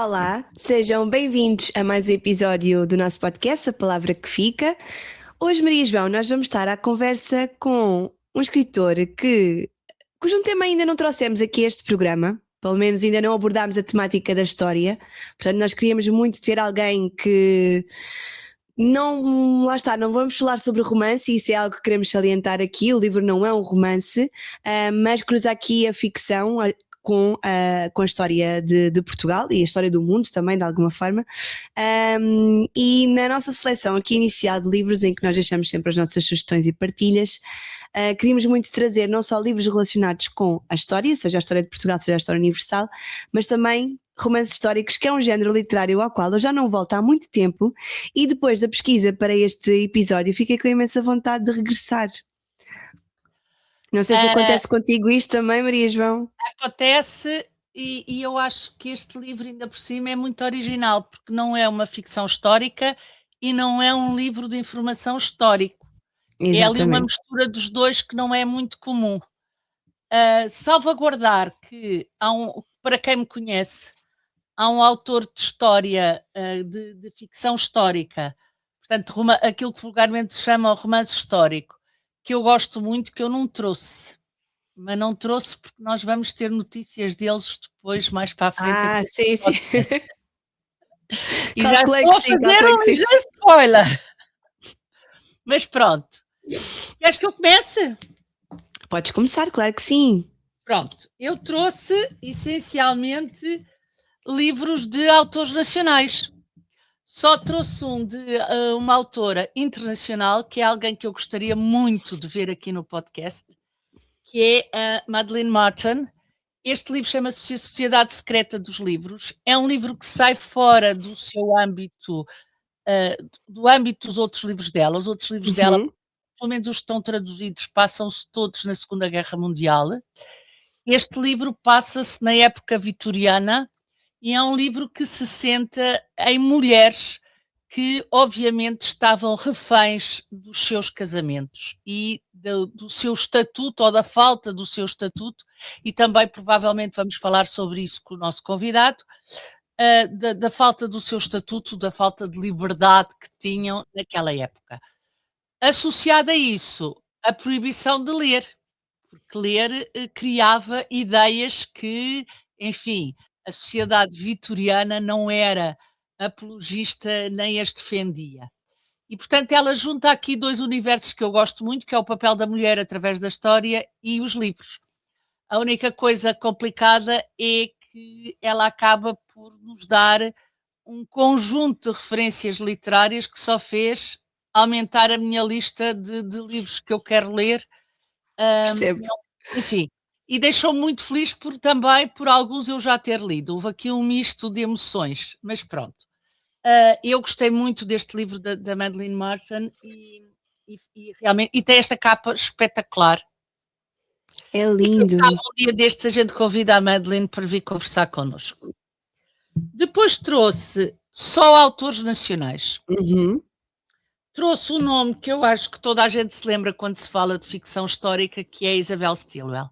Olá, sejam bem-vindos a mais um episódio do nosso podcast, A Palavra que Fica. Hoje, Maria e João, nós vamos estar à conversa com um escritor cujo tema ainda não trouxemos aqui a este programa, pelo menos ainda não abordámos a temática da história. Portanto, nós queríamos muito ter alguém que não, lá está, não vamos falar sobre romance, e isso é algo que queremos salientar aqui. O livro não é um romance, mas cruza aqui a ficção com a história de Portugal e a história do mundo também, de alguma forma. E na nossa seleção aqui inicial de livros, em que nós deixamos sempre as nossas sugestões e partilhas, queríamos muito trazer não só livros relacionados com a história, seja a história de Portugal, seja a história universal, mas também romances históricos, que é um género literário ao qual eu já não volto há muito tempo, e depois da pesquisa para este episódio fiquei com imensa vontade de regressar. Não sei se acontece contigo isto também, Maria João. Acontece, e eu acho que este livro ainda por cima é muito original, porque não é uma ficção histórica e não é um livro de informação histórico. É ali uma mistura dos dois que não é muito comum. Salvaguardar que, para quem me conhece, há um autor de história, de ficção histórica, portanto, aquilo que vulgarmente se chama o romance histórico, que eu gosto muito, que eu não trouxe. Mas não trouxe porque nós vamos ter notícias deles depois, mais para a frente. Sim. E já estou a fazer um ligeiro spoiler. Mas pronto. Queres que eu comece? Podes começar, claro que sim. Pronto. Eu trouxe, essencialmente, livros de autores nacionais. Só trouxe um de uma autora internacional, que é alguém que eu gostaria muito de ver aqui no podcast, que é a Madeleine Martin. Este livro chama-se Sociedade Secreta dos Livros. É um livro que sai fora do seu âmbito, do âmbito dos outros livros dela. Os outros livros dela, pelo menos os que estão traduzidos, passam-se todos na Segunda Guerra Mundial. Este livro passa-se na época vitoriana e é um livro que se senta em mulheres que, obviamente, estavam reféns dos seus casamentos e do seu estatuto, ou da falta do seu estatuto, e também provavelmente vamos falar sobre isso com o nosso convidado, da falta do seu estatuto, da falta de liberdade que tinham naquela época. Associada a isso, a proibição de ler, porque ler criava ideias que, enfim, a sociedade vitoriana não era apologista nem as defendia. E, portanto, ela junta aqui dois universos que eu gosto muito, que é o papel da mulher através da história e os livros. A única coisa complicada é que ela acaba por nos dar um conjunto de referências literárias que só fez aumentar a minha lista de livros que eu quero ler. Enfim, e deixou-me muito feliz também por alguns eu já ter lido. Houve aqui um misto de emoções, mas pronto. Eu gostei muito deste livro da Madeleine Martin e realmente, e tem esta capa espetacular. É lindo. E um dia destes a gente convida a Madeleine para vir conversar connosco. Depois trouxe só autores nacionais. Trouxe um nome que eu acho que toda a gente se lembra quando se fala de ficção histórica, que é Isabel Stilwell.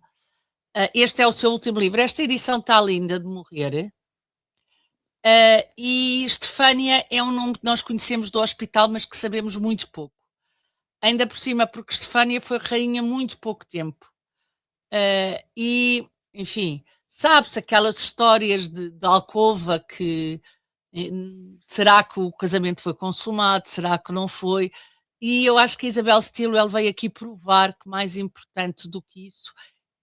Este é o seu último livro. Esta edição está linda de morrer. E Estefânia é um nome que nós conhecemos do hospital, mas que sabemos muito pouco. Ainda por cima, porque Estefânia foi rainha muito pouco tempo. E, enfim, sabe-se aquelas histórias de alcova que será que o casamento foi consumado, será que não foi? E eu acho que a Isabel Stilwell veio aqui provar que mais importante do que isso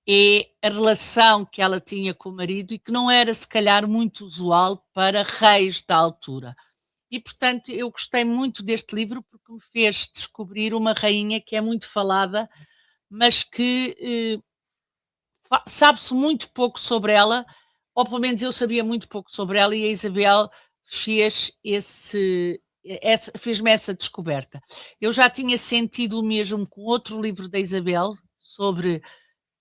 é a relação que ela tinha com o marido e que não era, se calhar, muito usual para reis da altura. E, portanto, eu gostei muito deste livro porque me fez descobrir uma rainha que é muito falada, mas que sabe-se muito pouco sobre ela, ou pelo menos eu sabia muito pouco sobre ela, e a Isabel fez-me essa descoberta. Eu já tinha sentido o mesmo com outro livro da Isabel, sobre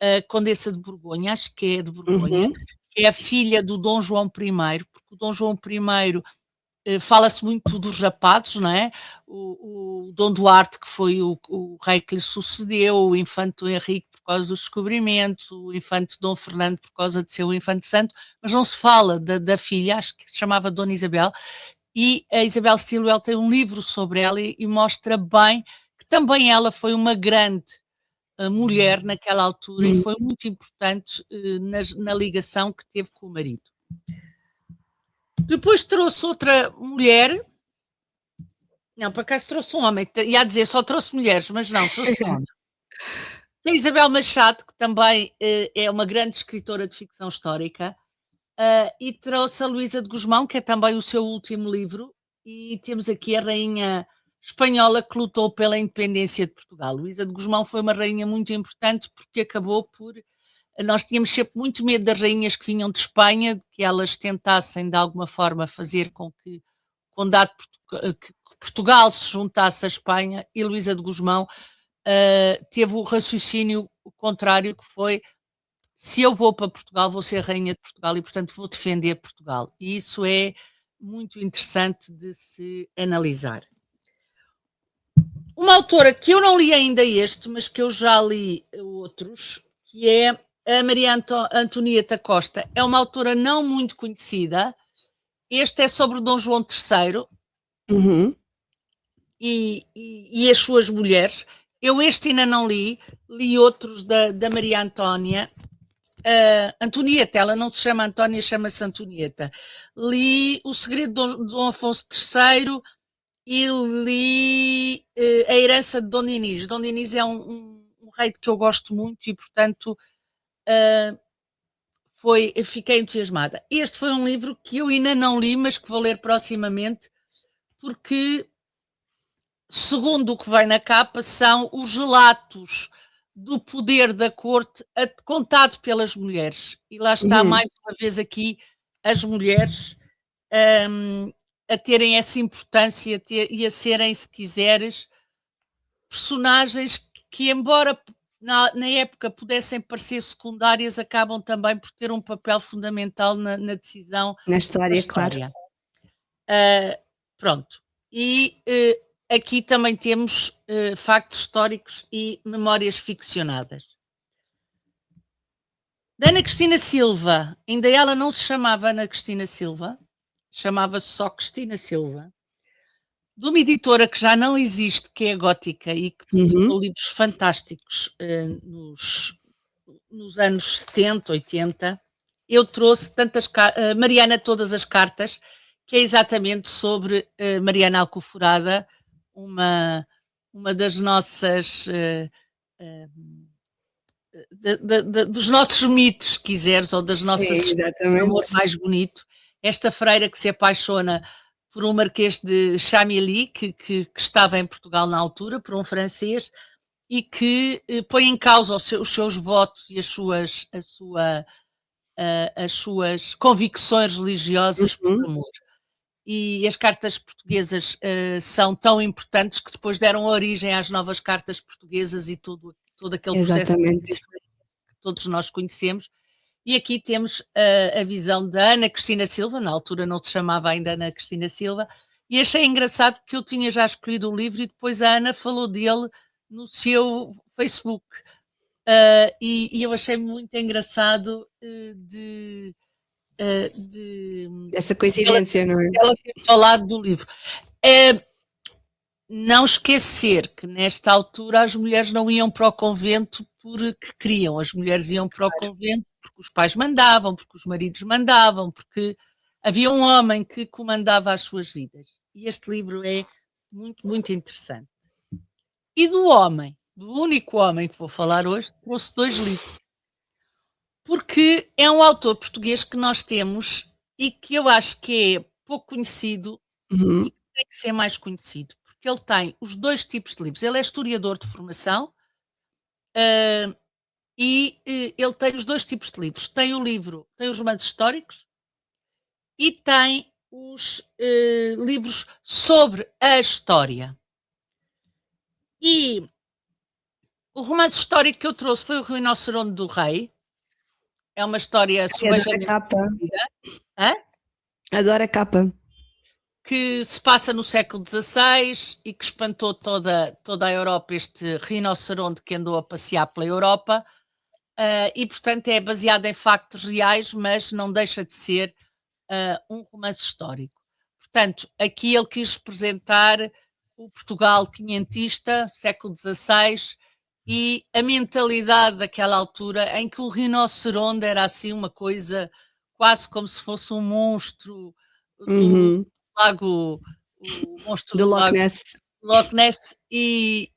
a Condessa de Borgonha, acho que é de Borgonha, que é a filha do Dom João I, porque o Dom João I fala-se muito dos rapazes, não é? O Dom Duarte, que foi o rei que lhe sucedeu, o infante Dom Henrique por causa dos descobrimentos, o infante Dom Fernando por causa de ser o infante santo, mas não se fala da filha, acho que se chamava Dona Isabel, e a Isabel Stilwell tem um livro sobre ela e mostra bem que também ela foi uma grande mulher naquela altura e foi muito importante na ligação que teve com o marido. Depois trouxe outra mulher. Não, para cá se trouxe um homem. Ia dizer, só trouxe mulheres, mas não, trouxe um homem. A Isabel Machado, que também é uma grande escritora de ficção histórica, e trouxe a Luísa de Gusmão, que é também o seu último livro, e temos aqui a rainha espanhola que lutou pela independência de Portugal. Luísa de Gusmão foi uma rainha muito importante porque acabou por... Nós tínhamos sempre muito medo das rainhas que vinham de Espanha, de que elas tentassem de alguma forma fazer com que o condado que Portugal se juntasse à Espanha, e Luísa de Gusmão teve o raciocínio contrário, que foi: se eu vou para Portugal, vou ser rainha de Portugal e, portanto, vou defender Portugal. E isso é muito interessante de se analisar. Uma autora que eu não li ainda mas que eu já li outros, que é a Maria Antonieta Costa. É uma autora não muito conhecida. Este é sobre o Dom João III e as suas mulheres. Eu este ainda não li outros da Maria Antonieta, ela não se chama Antónia, chama-se Antonieta. Li O Segredo de Dom Afonso III e li A Herança de Dom Dinis. Dom Dinis é um rei que eu gosto muito e, portanto, fiquei entusiasmada. Este foi um livro que eu ainda não li, mas que vou ler proximamente, porque, segundo o que vem na capa, são os relatos do poder da corte contado pelas mulheres. E lá está mais uma vez aqui as mulheres a terem essa importância e a serem, se quiseres, personagens que embora na época pudessem parecer secundárias, acabam também por ter um papel fundamental na decisão. Na história, claro. Pronto. E aqui também temos factos históricos e memórias ficcionadas. Da Ana Cristina Silva, ainda ela não se chamava Ana Cristina Silva, chamava-se só Cristina Silva, de uma editora que já não existe, que é a Gótica, e que publicou livros fantásticos nos anos 70, 80. Eu trouxe Mariana Todas as Cartas, que é exatamente sobre Mariana Alcoforada, uma das nossas... dos nossos mitos, se quiseres, ou das nossas histórias de amor mais bonito. Esta freira que se apaixona por um marquês de Chamilly, que estava em Portugal na altura, por um francês, e que põe em causa os seus votos e as suas convicções religiosas por amor. E as cartas portuguesas são tão importantes que depois deram origem às novas cartas portuguesas e todo aquele processo que todos nós conhecemos. E aqui temos a visão da Ana Cristina Silva, na altura não se chamava ainda Ana Cristina Silva, e achei engraçado porque eu tinha já escolhido o livro e depois a Ana falou dele no seu Facebook. E eu achei muito engraçado essa coincidência, não é? Ela ter falado do livro. Não esquecer que nesta altura as mulheres não iam para o convento porque queriam, as mulheres iam para o convento porque os pais mandavam, porque os maridos mandavam, porque havia um homem que comandava as suas vidas. E este livro é muito, muito interessante. E do único homem que vou falar hoje, trouxe 2 livros. Porque é um autor português que nós temos e que eu acho que é pouco conhecido e que tem que ser mais conhecido, porque ele tem os 2 tipos de livros. Ele é historiador de formação e ele tem os 2 tipos de livros. Tem os romances históricos e tem os livros sobre a história. E o romance histórico que eu trouxe foi o Rinoceronte do Rei. É uma história... Adoro a capa. Hã? Adoro a capa. que se passa no século XVI e que espantou toda a Europa, este rinoceronte que andou a passear pela Europa, e portanto é baseado em factos reais, mas não deixa de ser um romance histórico. Portanto, aqui ele quis representar o Portugal quinhentista, século XVI, e a mentalidade daquela altura em que o rinoceronte era assim uma coisa quase como se fosse um monstro do Uhum. lago, o monstro Do do Loch lago Ness. Loch Ness, e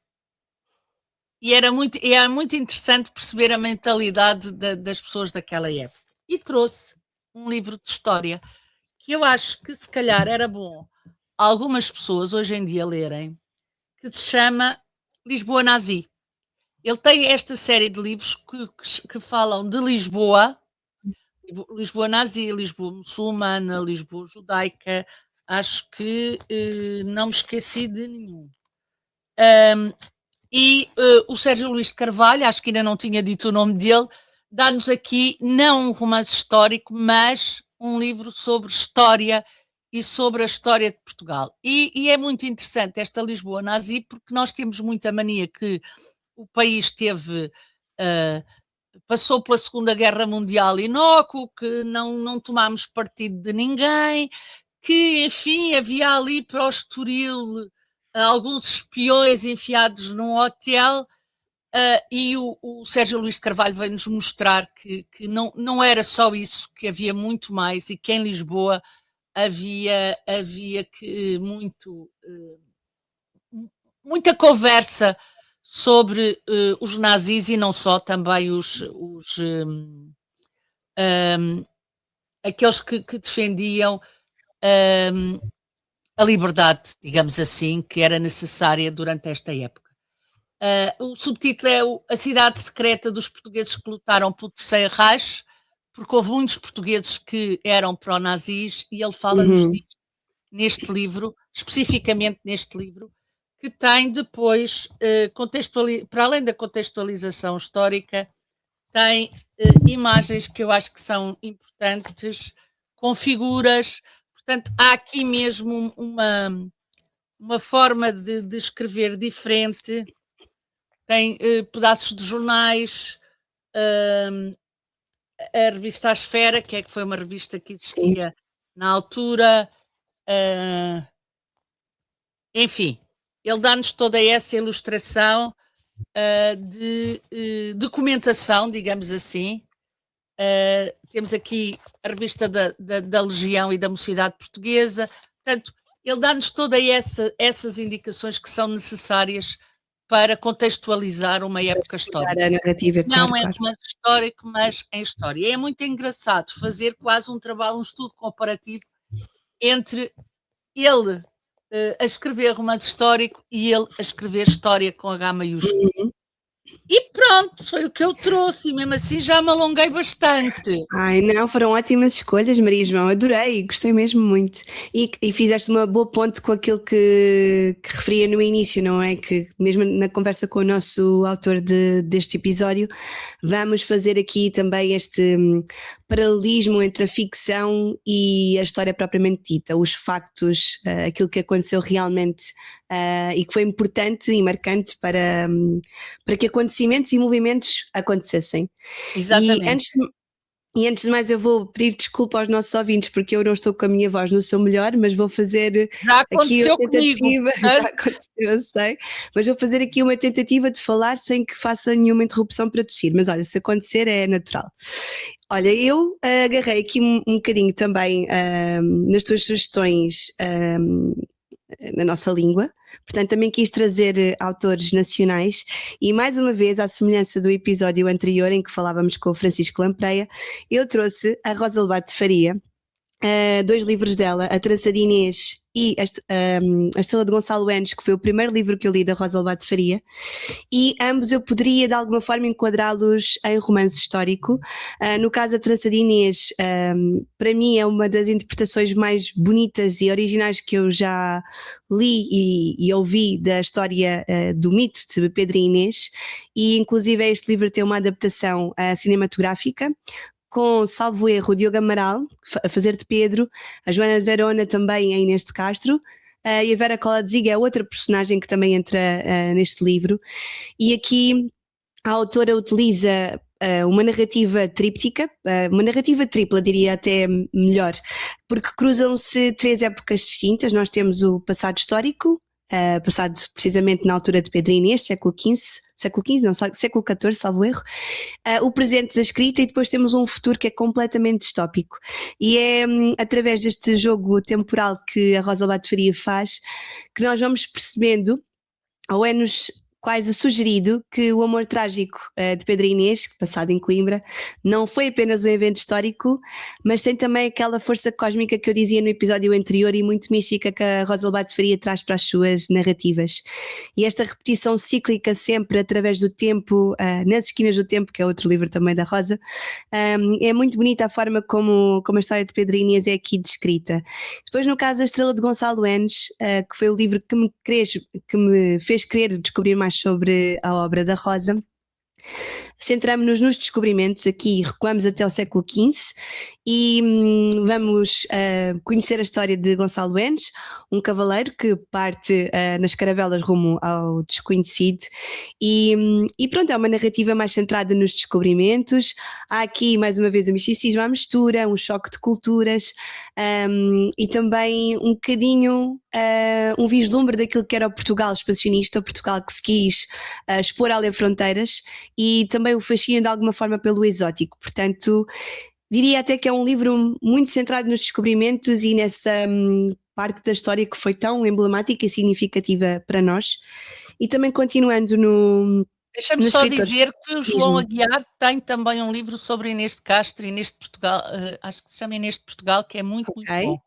era muito interessante perceber a mentalidade das pessoas daquela época. E trouxe um livro de história que eu acho que se calhar era bom algumas pessoas hoje em dia lerem, que se chama Lisboa Nazi. Ele tem esta série de livros que falam de Lisboa, Lisboa Nazi, Lisboa muçulmana, Lisboa judaica. Acho que não me esqueci de nenhum. O Sérgio Luís de Carvalho, acho que ainda não tinha dito o nome dele, dá-nos aqui não um romance histórico, mas um livro sobre história e sobre a história de Portugal. E é muito interessante esta Lisboa Nazi, porque nós temos muita mania que o país teve, passou pela Segunda Guerra Mundial inócuo, que não tomámos partido de ninguém, que, enfim, havia ali para o Estoril alguns espiões enfiados num hotel, e o Sérgio Luís de Carvalho veio-nos mostrar que não era só isso, que havia muito mais e que em Lisboa havia que muita conversa sobre os nazis e não só, também aqueles que defendiam a liberdade, digamos assim, que era necessária durante esta época. O subtítulo é A Cidade Secreta dos Portugueses que Lutaram pelo Terceiro Reich, porque houve muitos portugueses que eram pró-nazis, e ele fala-nos disto neste livro, especificamente neste livro, que tem depois, para além da contextualização histórica, tem imagens que eu acho que são importantes, com figuras. Portanto, há aqui mesmo uma forma de escrever diferente. Tem pedaços de jornais, a revista A Esfera, que foi uma revista que existia na altura. Enfim, ele dá-nos toda essa ilustração de documentação, digamos assim. Temos aqui a revista da Legião e da Mocidade Portuguesa. Portanto, ele dá-nos todas essas indicações que são necessárias para contextualizar uma época histórica. A narrativa, não claro, é romance histórico, mas em história. É muito engraçado fazer quase um trabalho, um estudo comparativo entre ele a escrever romance histórico e ele a escrever história com H maiúsculo. E pronto, foi o que eu trouxe, e mesmo assim já me alonguei bastante. Ai, não, foram ótimas escolhas, Maria João, adorei, gostei mesmo muito. E fizeste uma boa ponte com aquilo que referia no início, não é? Que mesmo na conversa com o nosso autor deste episódio, vamos fazer aqui também este paralelismo entre a ficção e a história propriamente dita, os factos, aquilo que aconteceu realmente e que foi importante e marcante para que acontecimentos e movimentos acontecessem. Exatamente. E antes de mais eu vou pedir desculpa aos nossos ouvintes porque eu não estou com a minha voz no seu melhor, mas vou fazer aqui uma tentativa, já aconteceu, eu sei, mas vou fazer aqui uma tentativa de falar sem que faça nenhuma interrupção para tossir, mas olha, se acontecer é natural. Olha, eu agarrei aqui um bocadinho também nas tuas sugestões na nossa língua. Portanto, também quis trazer autores nacionais e, mais uma vez, à semelhança do episódio anterior em que falávamos com o Francisco Lampreia, eu trouxe a Rosa Lobato de Faria, 2 livros dela, A Trança de Inês e a Estrela de Gonçalo Enes, que foi o primeiro livro que eu li da Rosa Lobato de Faria, e ambos eu poderia de alguma forma enquadrá-los em romance histórico. No caso A Trança de Inês, para mim é uma das interpretações mais bonitas e originais que eu já li e ouvi da história do mito de Pedro e Inês, e inclusive este livro tem uma adaptação cinematográfica com, salvo erro, o Diogo Amaral, a fazer de Pedro, a Joana de Verona também, a Inês de Castro, e a Vera Coladziga é outra personagem que também entra neste livro. E aqui a autora utiliza uma narrativa tríptica, uma narrativa tripla, diria até melhor, porque cruzam-se 3 épocas distintas. Nós temos o passado histórico, passado precisamente na altura de Pedro e Inês, século XV, não, século XIV, salvo erro, o presente da escrita, e depois temos um futuro que é completamente distópico. E é através deste jogo temporal que a Rosa Lobato Faria faz que nós vamos percebendo, ou é-nos quase sugerido, que o amor trágico de Pedro e Inês, passado em Coimbra, não foi apenas um evento histórico, mas tem também aquela força cósmica que eu dizia no episódio anterior e muito mística que a Rosa Lobato Faria traz para as suas narrativas. E esta repetição cíclica sempre através do tempo, nas esquinas do tempo, que é outro livro também da Rosa, é muito bonita a forma como a história de Pedro e Inês é aqui descrita. Depois, no caso, A Estrela de Gonçalo Enes, que foi o livro que me fez querer descobrir mais sobre a obra da Rosa, centramos-nos nos descobrimentos. Aqui recuamos até ao século XV e vamos conhecer a história de Gonçalo Enes, um cavaleiro que parte nas caravelas rumo ao desconhecido, e pronto, é uma narrativa mais centrada nos descobrimentos. Há aqui mais uma vez o misticismo, a mistura, um choque de culturas, e também um bocadinho um vislumbre daquilo que era o Portugal expansionista, o Portugal que se quis expor além fronteiras, e também o fascínio de alguma forma pelo exótico. Portanto, diria até que é um livro muito centrado nos descobrimentos e nessa parte da história que foi tão emblemática e significativa para nós. E também continuando Deixa-me só dizer que o João Aguiar tem também um livro sobre Inês de Castro, Inês de Portugal, acho que se chama Inês de Portugal, que é muito bom.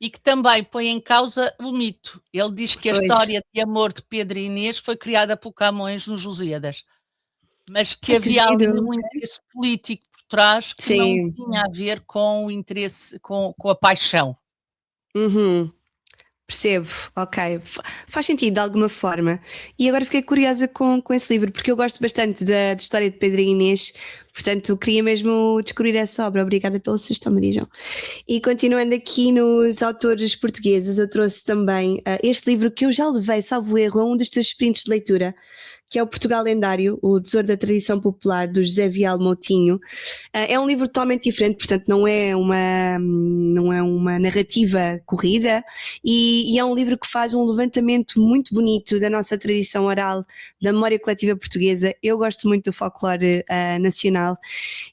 E que também põe em causa o mito. Ele diz que a história de amor de Pedro e Inês foi criada por Camões nos Lusíadas, mas que havia ali um interesse político por trás que não tinha a ver com o interesse, com a paixão. Percebo, ok, faz sentido de alguma forma. E agora fiquei curiosa com esse livro, porque eu gosto bastante da história de Pedro e Inês, portanto queria mesmo descobrir essa obra. Obrigada pela sugestão, Maria João. E continuando aqui nos autores portugueses, eu trouxe também este livro que eu já levei, salvo erro, a um dos teus sprints de leitura, que é o Portugal Lendário, o Tesouro da Tradição Popular, do José Vial Moutinho. É um livro totalmente diferente, portanto não é uma narrativa corrida, e é um livro que faz um levantamento muito bonito da nossa tradição oral, da memória coletiva portuguesa. Eu gosto muito do folclore nacional,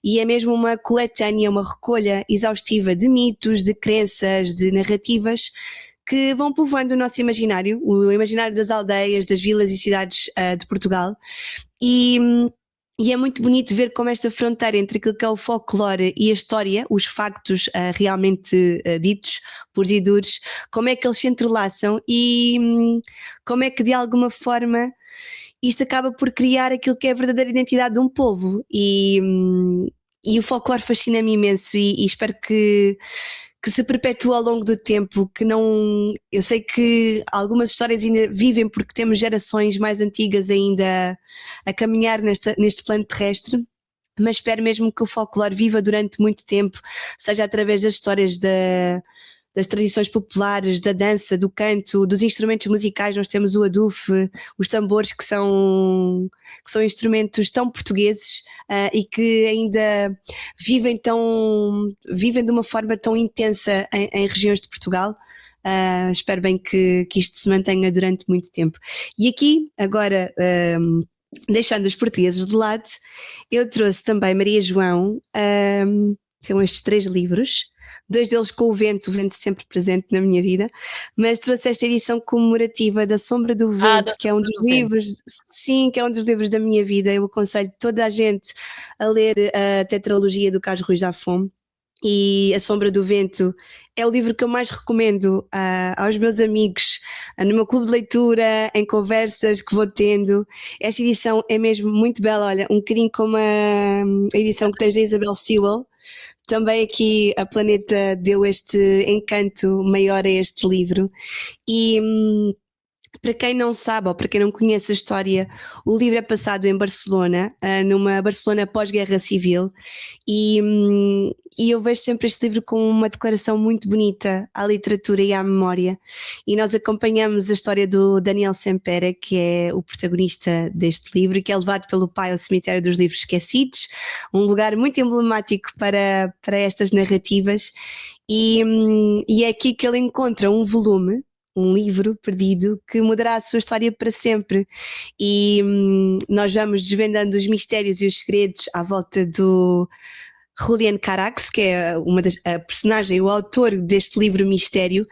e é mesmo uma coletânea, uma recolha exaustiva de mitos, de crenças, de narrativas que vão povoando o nosso imaginário, o imaginário das aldeias, das vilas e cidades de Portugal, e é muito bonito ver como esta fronteira entre aquilo que é o folclore e a história, os factos realmente ditos, puros e duros, como é que eles se entrelaçam e como é que de alguma forma isto acaba por criar aquilo que é a verdadeira identidade de um povo, e o folclore fascina-me imenso, e espero que se perpetua ao longo do tempo, que não... Eu sei que algumas histórias ainda vivem porque temos gerações mais antigas ainda a caminhar neste plano terrestre, mas espero mesmo que o folclore viva durante muito tempo, seja através das histórias das tradições populares, da dança, do canto, dos instrumentos musicais. Nós temos o adufe, os tambores, que são instrumentos tão portugueses e que ainda vivem de uma forma tão intensa em regiões de Portugal. Espero bem que isto se mantenha durante muito tempo. E aqui, agora, deixando os portugueses de lado, eu trouxe também Maria João, são estes 3 livros, 2 deles com o vento sempre presente na minha vida, mas trouxe esta edição comemorativa da Sombra do Vento, que é um dos livros, sim, que é um dos livros da minha vida. Eu aconselho toda a gente a ler a tetralogia do Carlos Ruiz Zafón, e A Sombra do Vento é o livro que eu mais recomendo aos meus amigos, no meu clube de leitura, em conversas que vou tendo. Esta edição é mesmo muito bela, olha, um bocadinho como a edição que tens da Isabel Sewell. Também aqui a Planeta deu este encanto maior a este livro, e Para quem não sabe ou para quem não conhece a história, o livro é passado em Barcelona, numa Barcelona pós-guerra civil, e eu vejo sempre este livro como uma declaração muito bonita à literatura e à memória. E nós acompanhamos a história do Daniel Sempere, que é o protagonista deste livro, e que é levado pelo pai ao cemitério dos livros esquecidos, um lugar muito emblemático para estas narrativas. E é aqui que ele encontra um livro perdido que mudará a sua história para sempre. E nós vamos desvendando os mistérios e os segredos à volta do Julian Carax, que é a personagem, o autor deste livro Mistério,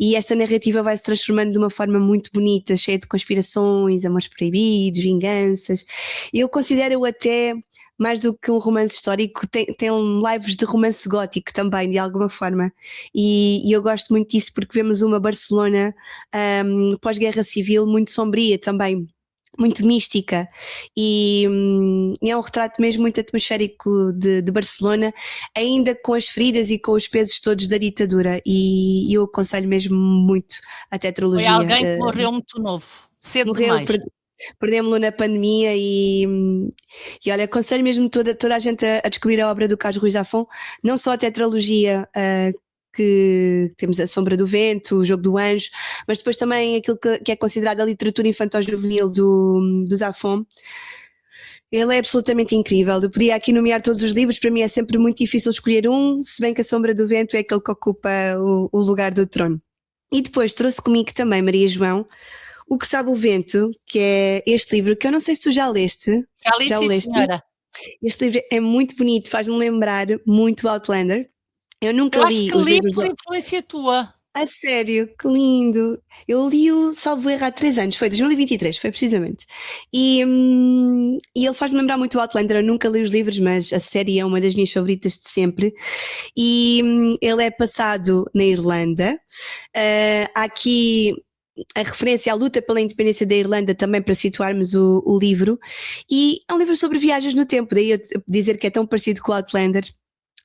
e esta narrativa vai se transformando de uma forma muito bonita, cheia de conspirações, amores proibidos, vinganças. Eu considero-o até mais do que um romance histórico, tem lives de romance gótico também, de alguma forma, e eu gosto muito disso porque vemos uma Barcelona pós-guerra civil muito sombria também, muito mística, e é um retrato mesmo muito atmosférico de Barcelona, ainda com as feridas e com os pesos todos da ditadura, e eu aconselho mesmo muito a tetralogia. Foi alguém que morreu muito novo, cedo demais. Perdemos-lo na pandemia e olha, aconselho mesmo toda a gente a descobrir a obra do Carlos Ruiz Zafón, não só a tetralogia que temos A Sombra do Vento, O Jogo do Anjo, mas depois também aquilo que é considerado a literatura infantil-juvenil do Zafón. Ele é absolutamente incrível. Eu podia aqui nomear todos os livros, para mim é sempre muito difícil escolher um, se bem que A Sombra do Vento é aquele que ocupa o lugar do trono. E depois trouxe comigo também, Maria João, O Que Sabe o Vento, que é este livro que eu não sei se tu já leste. Já li, sim, senhora. Este livro é muito bonito, faz-me lembrar muito Outlander. Eu nunca li os livros. Por influência tua. A sério, que lindo. Eu li-o, salvo erro, há 3 anos, foi 2023, foi precisamente. E ele faz-me lembrar muito o Outlander. Eu nunca li os livros, mas a série é uma das minhas favoritas de sempre. E ele é passado na Irlanda. Há aqui a referência à luta pela independência da Irlanda também para situarmos o livro, e é um livro sobre viagens no tempo, daí eu dizer que é tão parecido com o Outlander.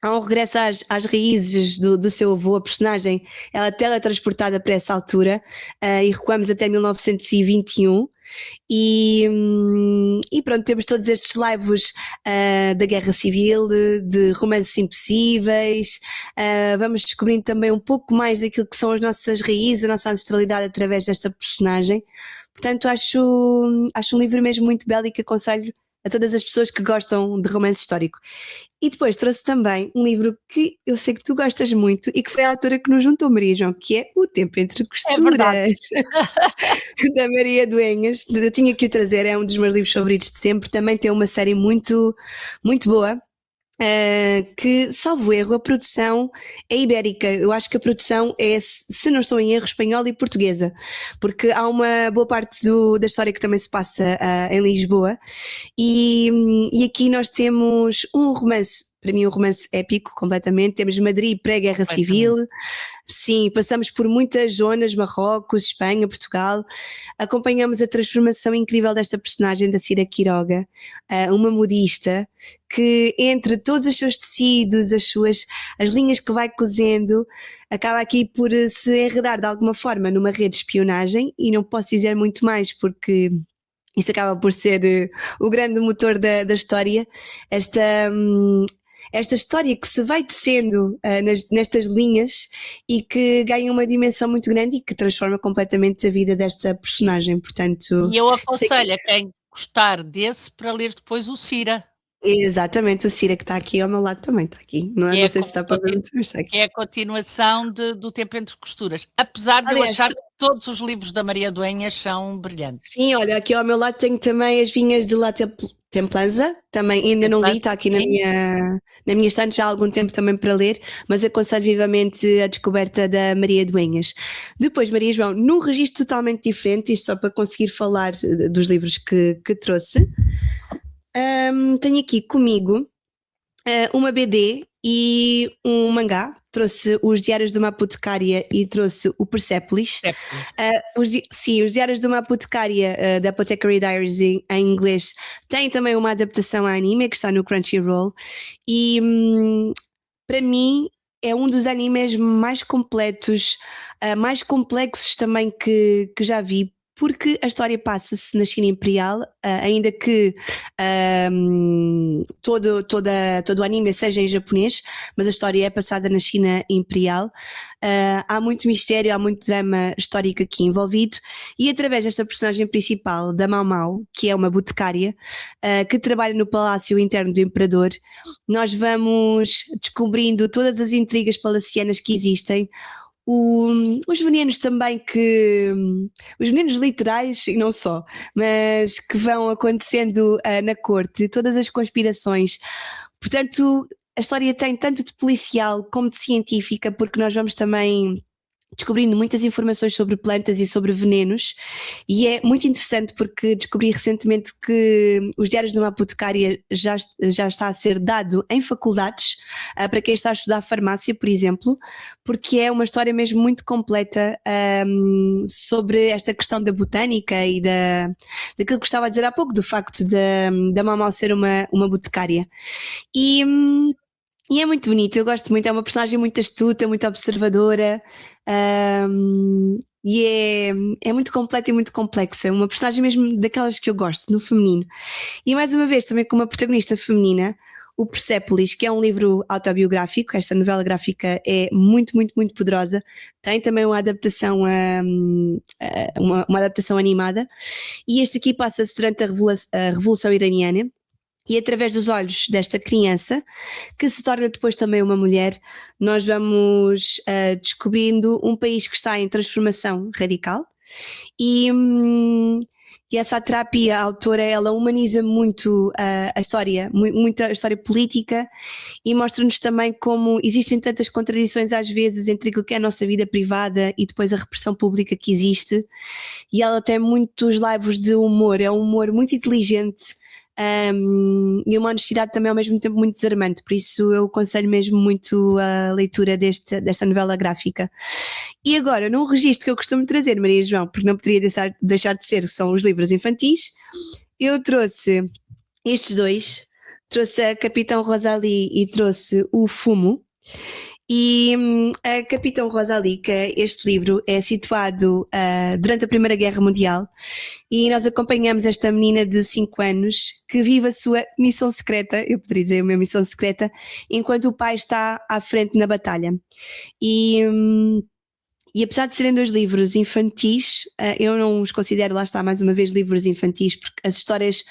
Há um regresso às raízes do seu avô, a personagem, ela é teletransportada para essa altura, e recuamos até 1921, e pronto, temos todos estes lives da Guerra Civil, de romances impossíveis, vamos descobrindo também um pouco mais daquilo que são as nossas raízes, a nossa ancestralidade através desta personagem. Portanto, acho um livro mesmo muito belo e que aconselho a todas as pessoas que gostam de romance histórico. E depois trouxe também um livro que eu sei que tu gostas muito e que foi a autora que nos juntou, Maria João, que é O Tempo Entre Costuras, da Maria Duenhas. Eu tinha que o trazer, é um dos meus livros favoritos de sempre. Também tem uma série muito, muito boa. Que, salvo erro, a produção é ibérica. Eu acho que a produção é, se não estou em erro, espanhola e portuguesa, porque há uma boa parte da história que também se passa em Lisboa, e aqui nós temos um romance, para mim um romance épico completamente. Temos Madrid pré-guerra civil, sim, passamos por muitas zonas, Marrocos, Espanha, Portugal, acompanhamos a transformação incrível desta personagem da Cira Quiroga, uma modista que entre todos os seus tecidos, as linhas que vai cozendo, acaba aqui por se enredar de alguma forma numa rede de espionagem, e não posso dizer muito mais porque isso acaba por ser o grande motor da história, esta história que se vai tecendo nestas linhas e que ganha uma dimensão muito grande e que transforma completamente a vida desta personagem. Portanto, e eu aconselho a quem gostar desse para ler depois o Cira. Exatamente, o Cira, que está aqui ao meu lado também, está aqui. Não sei se está para ver muito, mas está aqui. Que é a continuação do Tempo Entre Costuras. Apesar de eu achar que todos os livros da Maria Duenhas são brilhantes. Sim, olha, aqui ao meu lado tenho também As Vinhas de La Templanza, também ainda não li, está aqui na minha estante já há algum tempo também para ler, mas aconselho vivamente a descoberta da Maria Duenhas. Depois, Maria João, num registro totalmente diferente, isto só para conseguir falar dos livros que trouxe, tenho aqui comigo uma BD e um mangá. Trouxe os Diários de uma Apotecária e trouxe o Persepolis. Os Diários de uma Apotecária, da Apothecary Diaries em inglês, tem também uma adaptação a anime que está no Crunchyroll, e para mim é um dos animes mais completos, mais complexos também que já vi, porque a história passa-se na China Imperial, ainda que todo o anime seja em japonês, mas a história é passada na China Imperial. Há muito mistério, há muito drama histórico aqui envolvido, e através desta personagem principal, da Mao Mao, que é uma boticária, que trabalha no palácio interno do imperador, nós vamos descobrindo todas as intrigas palacianas que existem, os venenos também os venenos literais e não só, mas que vão acontecendo na corte, todas as conspirações. Portanto, a história tem tanto de policial como de científica, porque nós vamos também descobrindo muitas informações sobre plantas e sobre venenos, e é muito interessante porque descobri recentemente que os diários de uma apotecária já está a ser dado em faculdades, para quem está a estudar farmácia, por exemplo, porque é uma história mesmo muito completa, sobre esta questão da botânica e daquilo que estava a dizer há pouco, do facto da Mamau ser uma boticária. E é muito bonito, eu gosto muito, é uma personagem muito astuta, muito observadora, e é muito completa e muito complexa, uma personagem mesmo daquelas que eu gosto, no feminino. E mais uma vez também com uma protagonista feminina, o Persepolis, que é um livro autobiográfico. Esta novela gráfica é muito, muito, muito poderosa. Tem também uma adaptação, uma adaptação animada, e este aqui passa-se durante a Revolução Iraniana, e através dos olhos desta criança, que se torna depois também uma mulher, nós vamos descobrindo um país que está em transformação radical, e essa terapia, a autora, ela humaniza muito a história, muito a história política, e mostra-nos também como existem tantas contradições às vezes entre aquilo que é a nossa vida privada e depois a repressão pública que existe. E ela tem muitos laivos de humor, é um humor muito inteligente, e uma honestidade também ao mesmo tempo muito desarmante, por isso eu aconselho mesmo muito a leitura desta novela gráfica. E agora, num registro que eu costumo trazer, Maria João, porque não poderia deixar de ser, são os livros infantis, eu trouxe estes dois, trouxe a Capitão Rosalie e trouxe o Fumo. E a Capitão Rosalie, que este livro é situado durante a Primeira Guerra Mundial, e nós acompanhamos esta menina de 5 anos que vive a sua missão secreta, eu poderia dizer uma missão secreta, enquanto o pai está à frente na batalha. E apesar de serem 2 livros infantis, eu não os considero, lá está mais uma vez, livros infantis, porque as histórias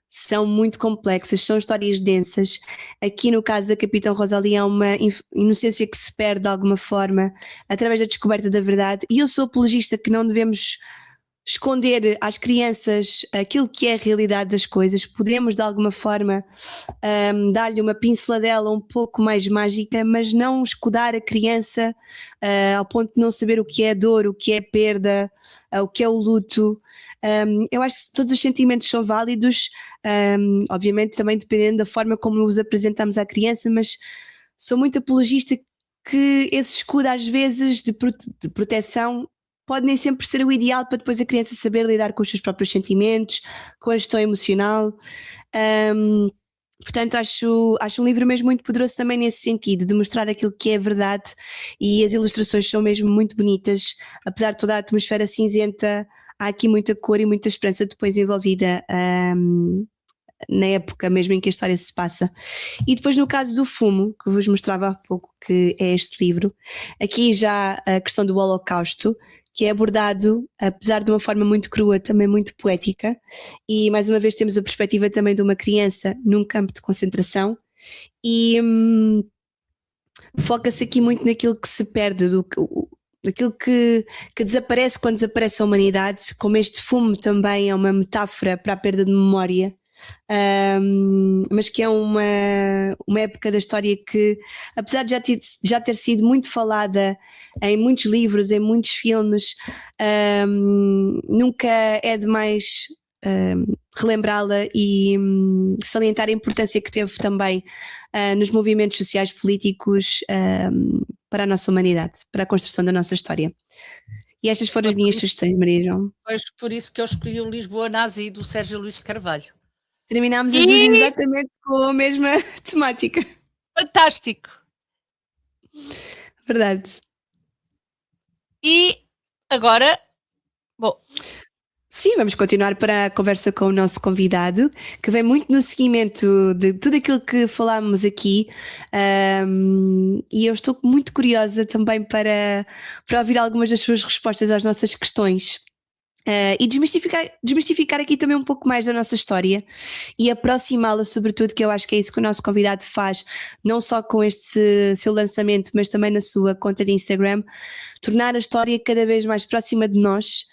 são muito complexas, são histórias densas. Aqui no caso da Capitão Rosalie há uma inocência que se perde de alguma forma através da descoberta da verdade, e eu sou apologista que não devemos esconder às crianças aquilo que é a realidade das coisas. Podemos de alguma forma dar-lhe uma pinceladela um pouco mais mágica, mas não escudar a criança ao ponto de não saber o que é dor, o que é perda, o que é o luto. Eu acho que todos os sentimentos são válidos, obviamente também dependendo da forma como os apresentamos à criança, mas sou muito apologista que esse escudo às vezes de proteção pode nem sempre ser o ideal para depois a criança saber lidar com os seus próprios sentimentos, com a gestão emocional. Portanto, acho um livro mesmo muito poderoso também nesse sentido, de mostrar aquilo que é verdade, e as ilustrações são mesmo muito bonitas, apesar de toda a atmosfera cinzenta, há aqui muita cor e muita esperança depois envolvida na época mesmo em que a história se passa. E depois no caso do Fumo, que vos mostrava há pouco, que é este livro, aqui já a questão do Holocausto, que é abordado, apesar de uma forma muito crua, também muito poética, e mais uma vez temos a perspectiva também de uma criança num campo de concentração, e foca-se aqui muito naquilo que se perde, daquilo que desaparece quando desaparece a humanidade, como este fumo também é uma metáfora para a perda de memória. Mas que é uma época da história que, apesar de já ter sido muito falada em muitos livros, em muitos filmes, nunca é demais relembrá-la e salientar a importância que teve também nos movimentos sociais políticos, para a nossa humanidade, para a construção da nossa história. E estas foram as minhas sugestões, Maria João. Pois, por isso que eu escolhi o Lisboa Nazi, do Sérgio Luís de Carvalho. Terminámos as duas exatamente com a mesma temática. Fantástico! Verdade. E agora, bom, Sim, vamos continuar para a conversa com o nosso convidado, que vem muito no seguimento de tudo aquilo que falámos aqui, e eu estou muito curiosa também para ouvir algumas das suas respostas às nossas questões. E desmistificar aqui também um pouco mais da nossa história e aproximá-la, sobretudo, que eu acho que é isso que o nosso convidado faz, não só com este seu lançamento, mas também na sua conta de Instagram, tornar a história cada vez mais próxima de nós.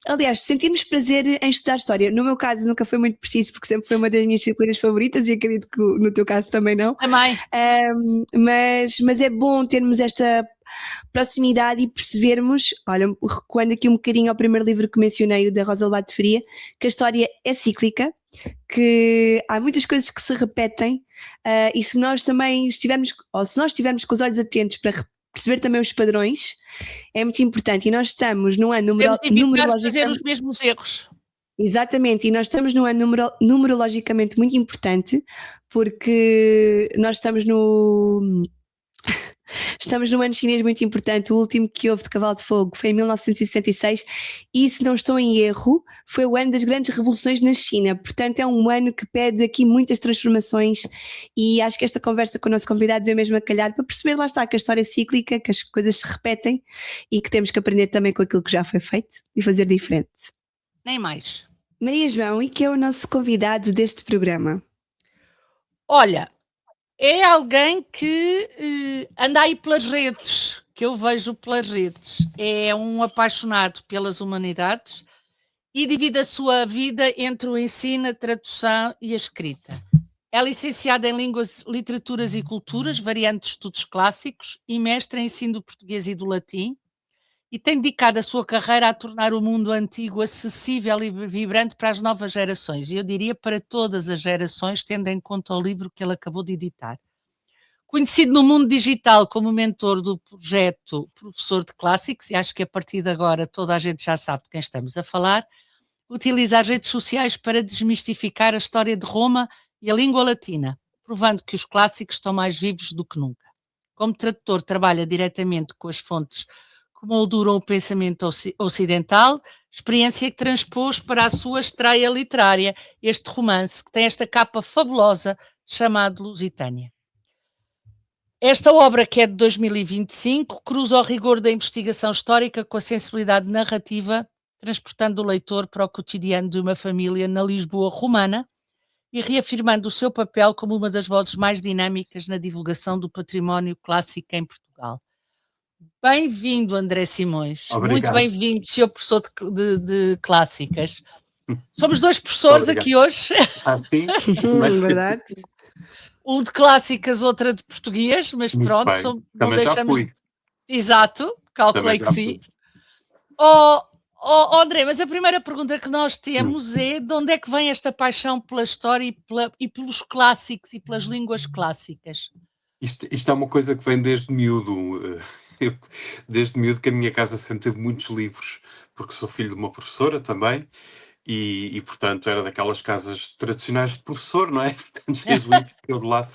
Aliás, sentirmos prazer em estudar história. No meu caso nunca foi muito preciso, porque sempre foi uma das minhas disciplinas favoritas e acredito que no teu caso também não. Também. Mas é bom termos esta proximidade e percebermos, olha, recuando aqui um bocadinho ao primeiro livro que mencionei, o da Rosa Lobato Faria, que a história é cíclica, que há muitas coisas que se repetem, e se nós também estivermos com os olhos atentos para perceber também os padrões, é muito importante. E nós estamos num ano numerologicamente fazer os mesmos erros. Exatamente, e nós estamos num ano numerologicamente muito importante, porque nós estamos num ano chinês muito importante. O último que houve de Cavalo de Fogo foi em 1966 e, se não estou em erro, foi o ano das grandes revoluções na China. Portanto, é um ano que pede aqui muitas transformações, e acho que esta conversa com o nosso convidado veio mesmo a calhar para perceber, lá está, que a história é cíclica, que as coisas se repetem e que temos que aprender também com aquilo que já foi feito e fazer diferente. Nem mais. Maria João, e que é o nosso convidado deste programa? Olha, é alguém que anda aí pelas redes, que eu vejo pelas redes. É um apaixonado pelas humanidades e divide a sua vida entre o ensino, a tradução e a escrita. É licenciada em Línguas, Literaturas e Culturas, variante de estudos clássicos, e mestre em ensino do português e do latim, e tem dedicado a sua carreira a tornar o mundo antigo acessível e vibrante para as novas gerações, e eu diria para todas as gerações, tendo em conta o livro que ele acabou de editar. Conhecido no mundo digital como mentor do projeto Professor de Clássicos, e acho que a partir de agora toda a gente já sabe de quem estamos a falar, utiliza as redes sociais para desmistificar a história de Roma e a língua latina, provando que os clássicos estão mais vivos do que nunca. Como tradutor, trabalha diretamente com as fontes que molduram o pensamento ocidental, experiência que transpôs para a sua estreia literária, este romance, que tem esta capa fabulosa, chamado Lusitânia. Esta obra, que é de 2025, cruza o rigor da investigação histórica com a sensibilidade narrativa, transportando o leitor para o cotidiano de uma família na Lisboa romana e reafirmando o seu papel como uma das vozes mais dinâmicas na divulgação do património clássico em Portugal. Bem-vindo, André Simões. Obrigado. Muito bem-vindo, Sr. Professor de Clássicas. Somos dois professores aqui hoje. Sim? Verdade. Um de Clássicas, outra de Português, mas Muito pronto, bem. não Também deixamos... já fui. Exato, calculei que sim. André, mas a primeira pergunta que nós temos é: de onde é que vem esta paixão pela história e pelos clássicos e pelas línguas clássicas? Isto é uma coisa que vem desde miúdo. Desde miúdo que a minha casa sempre teve muitos livros, porque sou filho de uma professora também, e portanto era daquelas casas tradicionais de professor, não é? Portanto, cheio de livros por todo lado.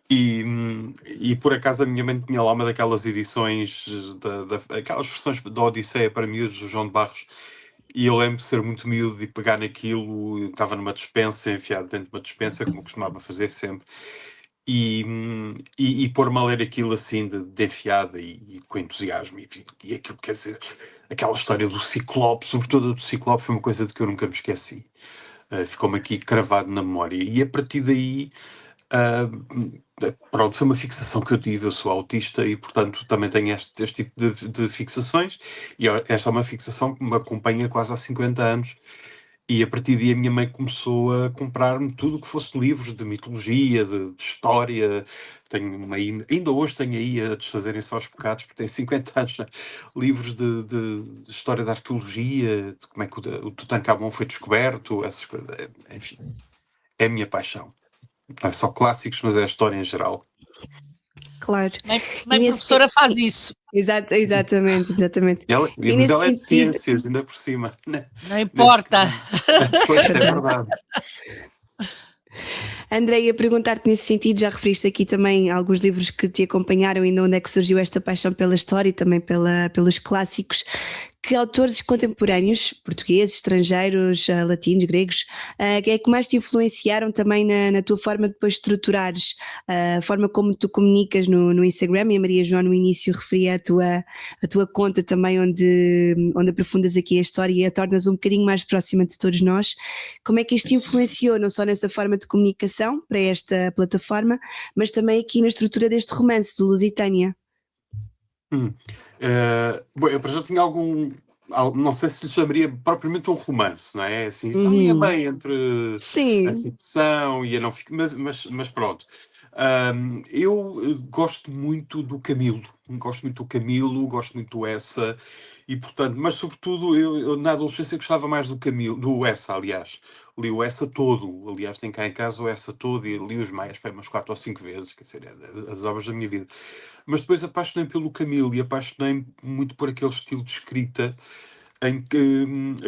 E por acaso a minha mãe tinha lá uma daquelas edições, aquelas versões da Odisseia para miúdos do João de Barros, e eu lembro de ser muito miúdo e pegar naquilo, estava numa despensa, enfiado dentro de uma despensa, como eu costumava fazer sempre, e pôr-me a ler aquilo assim de enfiada e com entusiasmo, e aquilo, quer dizer, aquela história do Ciclope, sobretudo do Ciclope, foi uma coisa de que eu nunca me esqueci. Ficou-me aqui cravado na memória, e a partir daí, pronto, foi uma fixação que eu tive. Eu sou autista e portanto também tenho este tipo de fixações, e esta é uma fixação que me acompanha quase há 50 anos, e a partir daí a minha mãe começou a comprar-me tudo o que fosse livros de mitologia, de história. Tenho ainda hoje tenho aí a desfazerem só os bocados, porque tem 50 anos, né? Livros de história da arqueologia, de como é que o Tutankhamon foi descoberto, essas coisas. Enfim, é a minha paixão. Não é só clássicos, mas é a história em geral. Claro. Minha professora faz isso. Exatamente. Mas ela é de ciências, ainda por cima. Não importa. Pois, é verdade. André, ia perguntar-te nesse sentido, já referiste aqui também alguns livros que te acompanharam e de onde é que surgiu esta paixão pela história e também pelos clássicos. que autores contemporâneos, portugueses, estrangeiros, latinos, gregos, é que mais te influenciaram também na tua forma de depois estruturares a forma como tu comunicas no Instagram? E a Maria João no início referia a tua conta também, onde aprofundas aqui a história e a tornas um bocadinho mais próxima de todos nós. Como é que isto influenciou não só nessa forma de comunicação para esta plataforma, mas também aqui na estrutura deste romance do Lusitânia? Bom, eu para já tinha não sei se lhe chamaria propriamente um romance, não é? Assim, está ali a meio entre a Sim. ficção e a não ficção, mas pronto. Eu gosto muito do Camilo, gosto muito do Essa, e portanto, mas sobretudo eu na adolescência gostava mais do Camilo, do Essa, aliás. Li o Essa todo, aliás, tem cá em casa o Essa todo e li os mais, umas 4 ou 5 vezes, quer dizer, as obras da minha vida. Mas depois apaixonei pelo Camilo e apaixonei-me muito por aquele estilo de escrita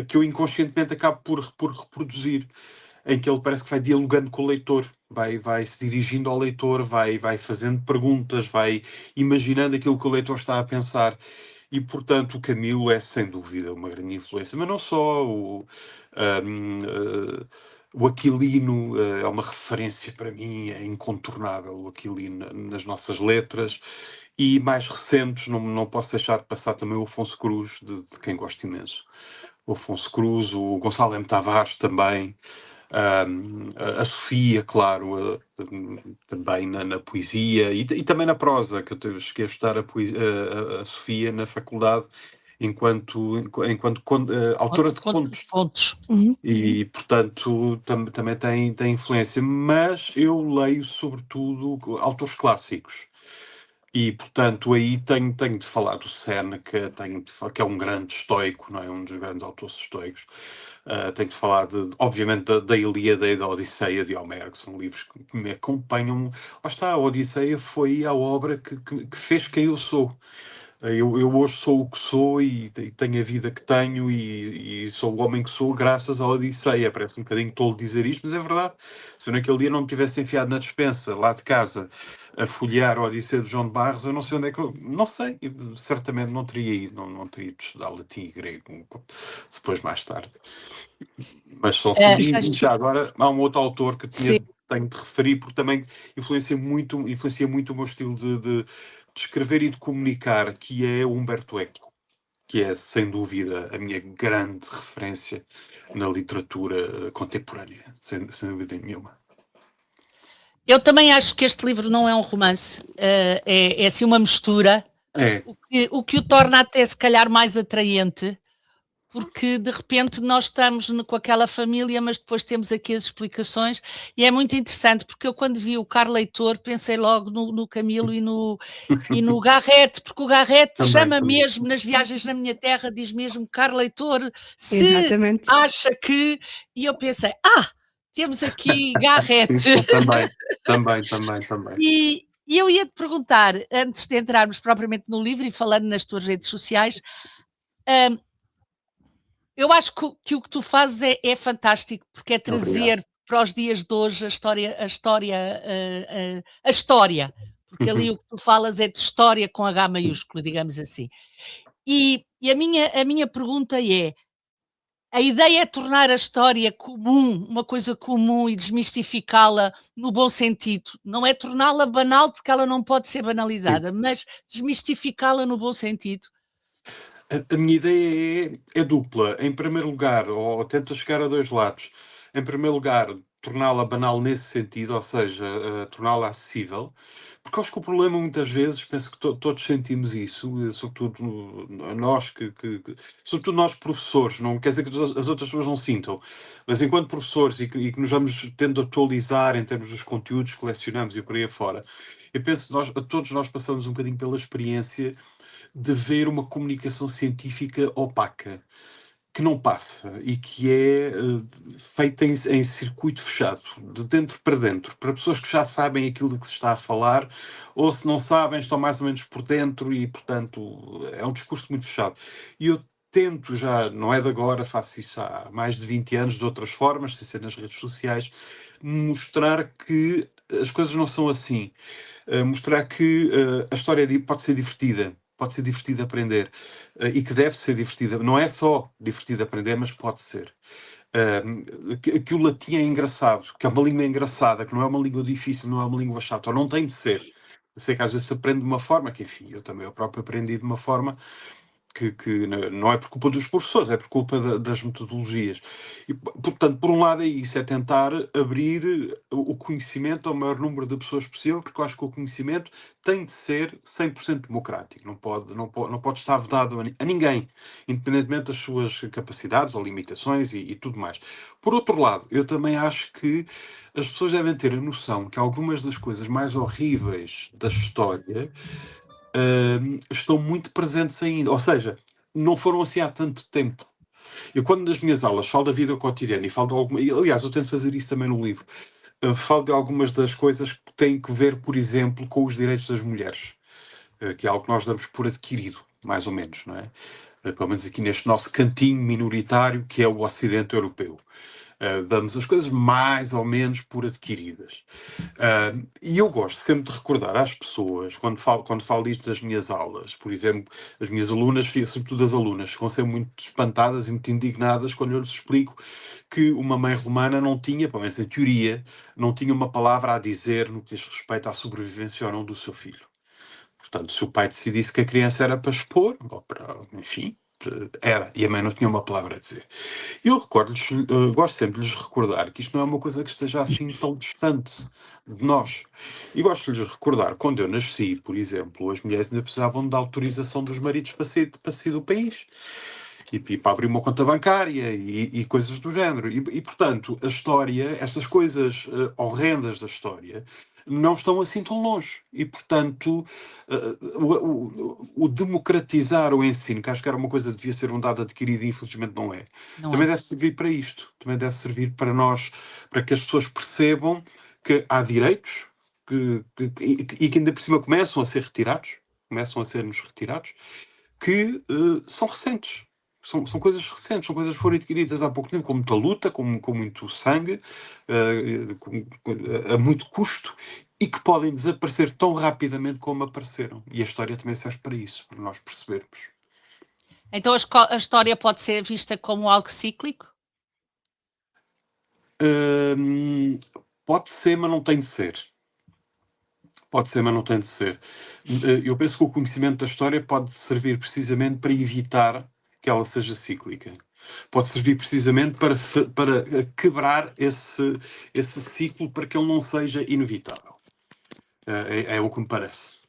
que eu inconscientemente acabo por reproduzir, em que ele parece que vai dialogando com o leitor, vai se dirigindo ao leitor, vai fazendo perguntas, vai imaginando aquilo que o leitor está a pensar. E, portanto, o Camilo é, sem dúvida, uma grande influência. Mas não só. O Aquilino é uma referência para mim, é incontornável o Aquilino nas nossas letras. E mais recentes, não posso deixar de passar também o Afonso Cruz, de quem gosto imenso. O Afonso Cruz, o Gonçalo M. Tavares também, a Sofia, claro, também na poesia e também na prosa, que eu cheguei a estudar a Sofia na faculdade enquanto autora de contos. Uhum. E, portanto, também tem influência. Mas eu leio, sobretudo, autores clássicos. E, portanto, aí tenho de falar do Séneca, que é um grande estoico, não é? Um dos grandes autores estoicos. Tenho de falar, obviamente, da Ilíada e da Odisseia de Homero, que são livros que me acompanham. Lá está, a Odisseia foi a obra que fez quem eu sou. Eu hoje sou o que sou e tenho a vida que tenho e sou o homem que sou graças à Odisseia. Parece um bocadinho tolo dizer isto, mas é verdade. Se eu naquele dia não me tivesse enfiado na despensa, lá de casa, a folhear a Odisseia de João de Barros, eu não sei onde é que eu... Não sei, certamente não teria ido, não teria ido estudar latim e grego depois, mais tarde. Mas só se... E já agora, há um outro autor que tenho de referir, porque também influencia muito o meu estilo de escrever e de comunicar, que é o Humberto Eco, que é, sem dúvida, a minha grande referência na literatura contemporânea, sem dúvida nenhuma. Eu também acho que este livro não é um romance, é assim uma mistura, o que o torna até se calhar mais atraente, porque de repente nós estamos com aquela família, mas depois temos aqui as explicações, e é muito interessante, porque eu quando vi o Carlo Leitor pensei logo no Camilo e no Garrett, porque o Garrett chama mesmo, nas Viagens na Minha Terra, diz mesmo Carlo Leitor, se Exatamente. acha que... E eu pensei, temos aqui Garrett. Sim, também. E eu ia te perguntar, antes de entrarmos propriamente no livro e falando nas tuas redes sociais, eu acho que o que tu fazes é fantástico, porque é trazer para os dias de hoje a história, porque ali o que tu falas é de história com H maiúsculo, digamos assim. E a minha pergunta é, a ideia é tornar a história comum, uma coisa comum, e desmistificá-la no bom sentido. Não é torná-la banal, porque ela não pode ser banalizada, mas desmistificá-la no bom sentido. A minha ideia é dupla. Em primeiro lugar, ou tenta chegar a dois lados. Em primeiro lugar, torná-la banal nesse sentido, ou seja, torná-la acessível. Porque acho que o problema, muitas vezes, penso que todos sentimos isso, sobretudo nós, sobretudo nós professores, não quer dizer que as outras pessoas não sintam, mas enquanto professores e que nos vamos tendo a atualizar em termos dos conteúdos que lecionamos e por aí afora, eu penso que todos nós passamos um bocadinho pela experiência de ver uma comunicação científica opaca, que não passa e que é feita em circuito fechado, de dentro para dentro, para pessoas que já sabem aquilo de que se está a falar, ou se não sabem, estão mais ou menos por dentro e, portanto, é um discurso muito fechado. E eu tento já, não é de agora, faço isso há mais de 20 anos, de outras formas, sem ser nas redes sociais, mostrar que as coisas não são assim. Mostrar que a história pode ser divertida, pode ser divertido de aprender, e que deve ser divertido. Não é só divertido de aprender, mas pode ser. Que o latim é engraçado, que é uma língua engraçada, que não é uma língua difícil, não é uma língua chata, ou não tem de ser. Eu sei que às vezes se aprende de uma forma, que enfim, eu próprio aprendi de uma forma que não é por culpa dos professores, é por culpa das metodologias. E, portanto, por um lado é isso, é tentar abrir o conhecimento ao maior número de pessoas possível, porque eu acho que o conhecimento tem de ser 100% democrático, não pode estar vedado a ninguém, independentemente das suas capacidades ou limitações e tudo mais. Por outro lado, eu também acho que as pessoas devem ter a noção que algumas das coisas mais horríveis da história estão muito presentes ainda, ou seja, não foram assim há tanto tempo. Eu, quando nas minhas aulas falo da vida cotidiana e falo de alguma, e, aliás, eu tento fazer isso também no livro, falo de algumas das coisas que têm que ver, por exemplo, com os direitos das mulheres, que é algo que nós damos por adquirido, mais ou menos, não é? Pelo menos aqui neste nosso cantinho minoritário que é o Ocidente Europeu. Damos as coisas mais ou menos por adquiridas. E eu gosto sempre de recordar às pessoas, quando falo isto das minhas aulas, por exemplo, as minhas alunas, sobretudo as alunas, ficam sempre muito espantadas e muito indignadas quando eu lhes explico que uma mãe romana não tinha, pelo menos em teoria, não tinha uma palavra a dizer no que diz respeito à sobrevivência ou não do seu filho. Portanto, se o pai decidisse que a criança era para expor, ou para, enfim, era, e a mãe não tinha uma palavra a dizer. Eu recordo-lhes, gosto sempre de lhes recordar que isto não é uma coisa que esteja assim tão distante de nós. E gosto de lhes recordar, quando eu nasci, por exemplo, as mulheres ainda precisavam da autorização dos maridos para sair do país. E para abrir uma conta bancária e coisas do género. Portanto, a história, estas coisas horrendas da história, não estão assim tão longe. E, portanto, o democratizar o ensino, que acho que era uma coisa que devia ser um dado adquirido e infelizmente não é, Não também é? deve servir para isto. Também deve servir para nós, para que as pessoas percebam que há direitos e que ainda por cima começam a ser retirados, começam a ser-nos retirados, que são recentes. São coisas recentes, são coisas que foram adquiridas há pouco tempo, com muita luta, com muito sangue, a muito custo, e que podem desaparecer tão rapidamente como apareceram. E a história também serve para isso, para nós percebermos. Então a história pode ser vista como algo cíclico? Pode ser, mas não tem de ser. Pode ser, mas não tem de ser. Eu penso que o conhecimento da história pode servir precisamente para evitar que ela seja cíclica. Pode servir precisamente para quebrar esse ciclo, para que ele não seja inevitável. É o que me parece.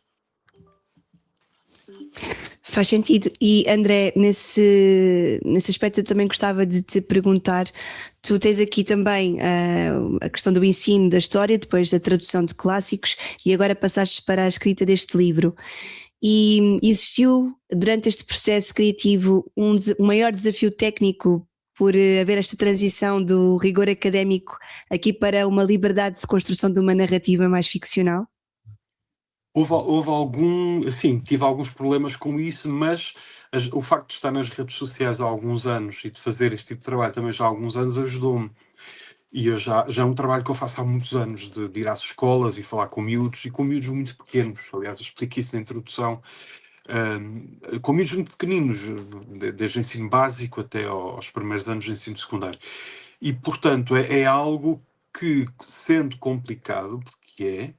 Faz sentido. E André, nesse aspecto eu também gostava de te perguntar, tu tens aqui também a questão do ensino da história, depois da tradução de clássicos, e agora passaste para a escrita deste livro. E existiu durante este processo criativo um maior desafio técnico por haver esta transição do rigor académico aqui para uma liberdade de construção de uma narrativa mais ficcional? Houve sim, tive alguns problemas com isso, mas o facto de estar nas redes sociais há alguns anos e de fazer este tipo de trabalho também já há alguns anos ajudou-me. E eu já é um trabalho que eu faço há muitos anos, de ir às escolas e falar com miúdos, e com miúdos muito pequenos. Aliás, eu explico isso na introdução. Com miúdos muito pequeninos, desde o ensino básico até aos primeiros anos do ensino secundário. E, portanto, é algo que, sendo complicado, porque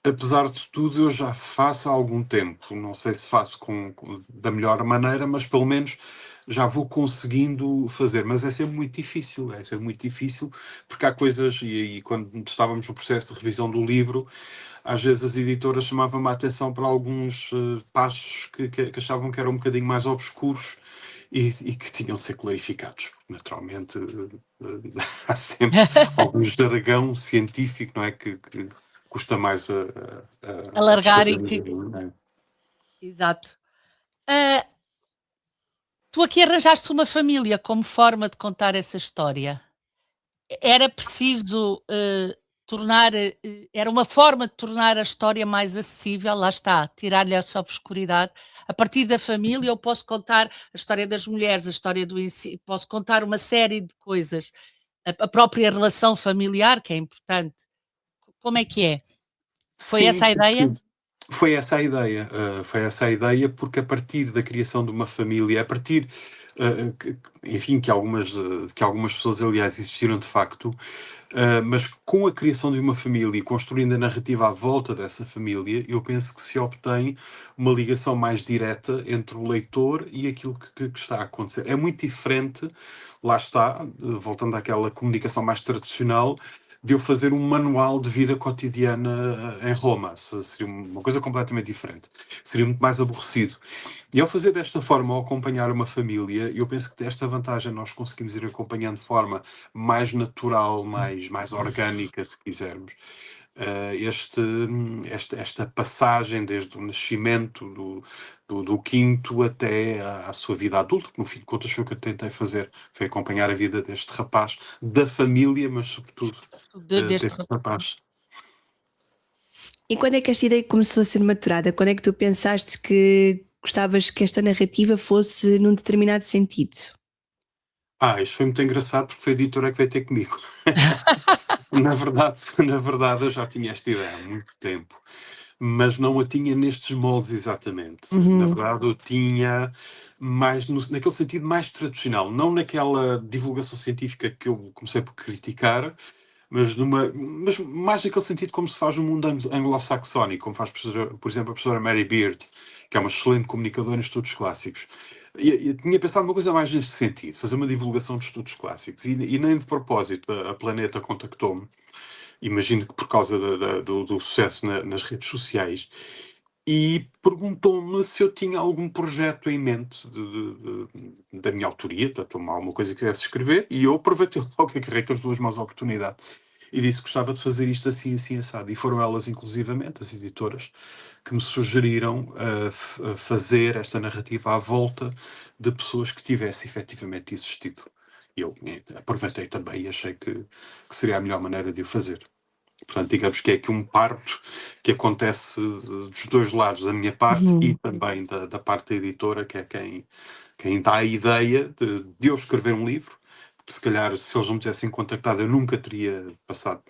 apesar de tudo, eu já faço há algum tempo. Não sei se faço da melhor maneira, mas pelo menos já vou conseguindo fazer. Mas é sempre muito difícil, porque há coisas, e quando estávamos no processo de revisão do livro, às vezes as editoras chamavam-me a atenção para alguns passos que achavam que eram um bocadinho mais obscuros e que tinham de ser clarificados. Naturalmente, há sempre algum jargão científico, não é? Que custa mais a Alargar e desfazer. que... Exato. Tu aqui arranjaste uma família como forma de contar essa história. Era preciso era uma forma de tornar a história mais acessível, lá está, tirar-lhe essa obscuridade. A partir da família eu posso contar a história das mulheres, a história do ensino, posso contar uma série de coisas. A própria relação familiar, que é importante. Como é que é? Foi Sim, essa a ideia? Foi essa a ideia, porque a partir da criação de uma família, a partir, enfim, que algumas pessoas, aliás, existiram de facto, mas com a criação de uma família e construindo a narrativa à volta dessa família, eu penso que se obtém uma ligação mais direta entre o leitor e aquilo que está a acontecer. É muito diferente, lá está, voltando àquela comunicação mais tradicional, de eu fazer um manual de vida cotidiana em Roma. Seria uma coisa completamente diferente. Seria muito mais aborrecido. E ao fazer desta forma, ao acompanhar uma família, eu penso que desta vantagem nós conseguimos ir acompanhando de forma mais natural, mais orgânica, se quisermos, esta passagem desde o nascimento do quinto até à sua vida adulta, que no fim de contas foi o que eu tentei fazer, foi acompanhar a vida deste rapaz, da família, mas sobretudo deste deste rapaz. E quando é que esta ideia começou a ser maturada? Quando é que tu pensaste que gostavas que esta narrativa fosse num determinado sentido? Isto foi muito engraçado porque foi a editora que veio ter comigo. Na verdade, eu já tinha esta ideia há muito tempo, mas não a tinha nestes moldes exatamente. Na verdade, eu tinha mais naquele sentido mais tradicional, não naquela divulgação científica que eu comecei por criticar, mas mais naquele sentido como se faz no mundo anglo-saxónico, como faz, por exemplo, a professora Mary Beard, que é uma excelente comunicadora em estudos clássicos. E tinha pensado uma coisa mais neste sentido, fazer uma divulgação de estudos clássicos, e nem de propósito a Planeta contactou-me, imagino que por causa do sucesso nas redes sociais, e perguntou-me se eu tinha algum projeto em mente da minha autoria, portanto, alguma coisa que quisesse escrever, e eu aproveitei logo, agarrei com as duas mãos à oportunidade e disse que gostava de fazer isto assim, assim, assado. E foram elas, inclusivamente, as editoras, que me sugeriram a fazer esta narrativa à volta de pessoas que tivesse efetivamente existido. E eu aproveitei também e achei que seria a melhor maneira de o fazer. Portanto, digamos que é aqui um parto que acontece dos dois lados, da minha parte e também da parte da editora, que é quem dá a ideia de eu escrever um livro. Porque se calhar, se eles não me tivessem contactado, eu nunca teria passado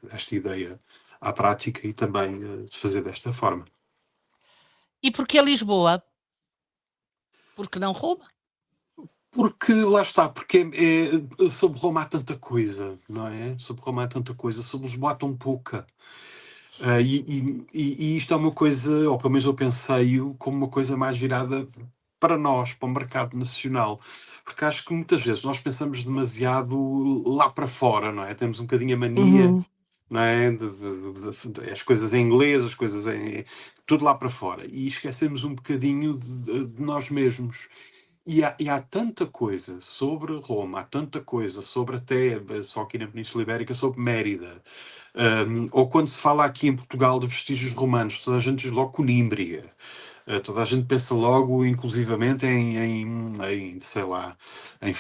esta ideia à prática e também de fazer desta forma. E porquê Lisboa? Porque não Roma? Porque, lá está, porque sobre Roma há tanta coisa, não é? Sobre Roma há tanta coisa, sobre Lisboa há tão pouca. E isto é uma coisa, ou pelo menos eu pensei-o como uma coisa mais virada para nós, para o mercado nacional, porque acho que muitas vezes nós pensamos demasiado lá para fora, não é? Temos um bocadinho a mania, não é? As coisas em inglês, as coisas tudo lá para fora, e esquecemos um bocadinho de nós mesmos. E há tanta coisa sobre Roma, há tanta coisa sobre até, só aqui na Península Ibérica, sobre Mérida. Ou quando se fala aqui em Portugal de vestígios romanos, toda a gente diz logo Conímbria. Toda a gente pensa logo, inclusivamente, em sei lá, em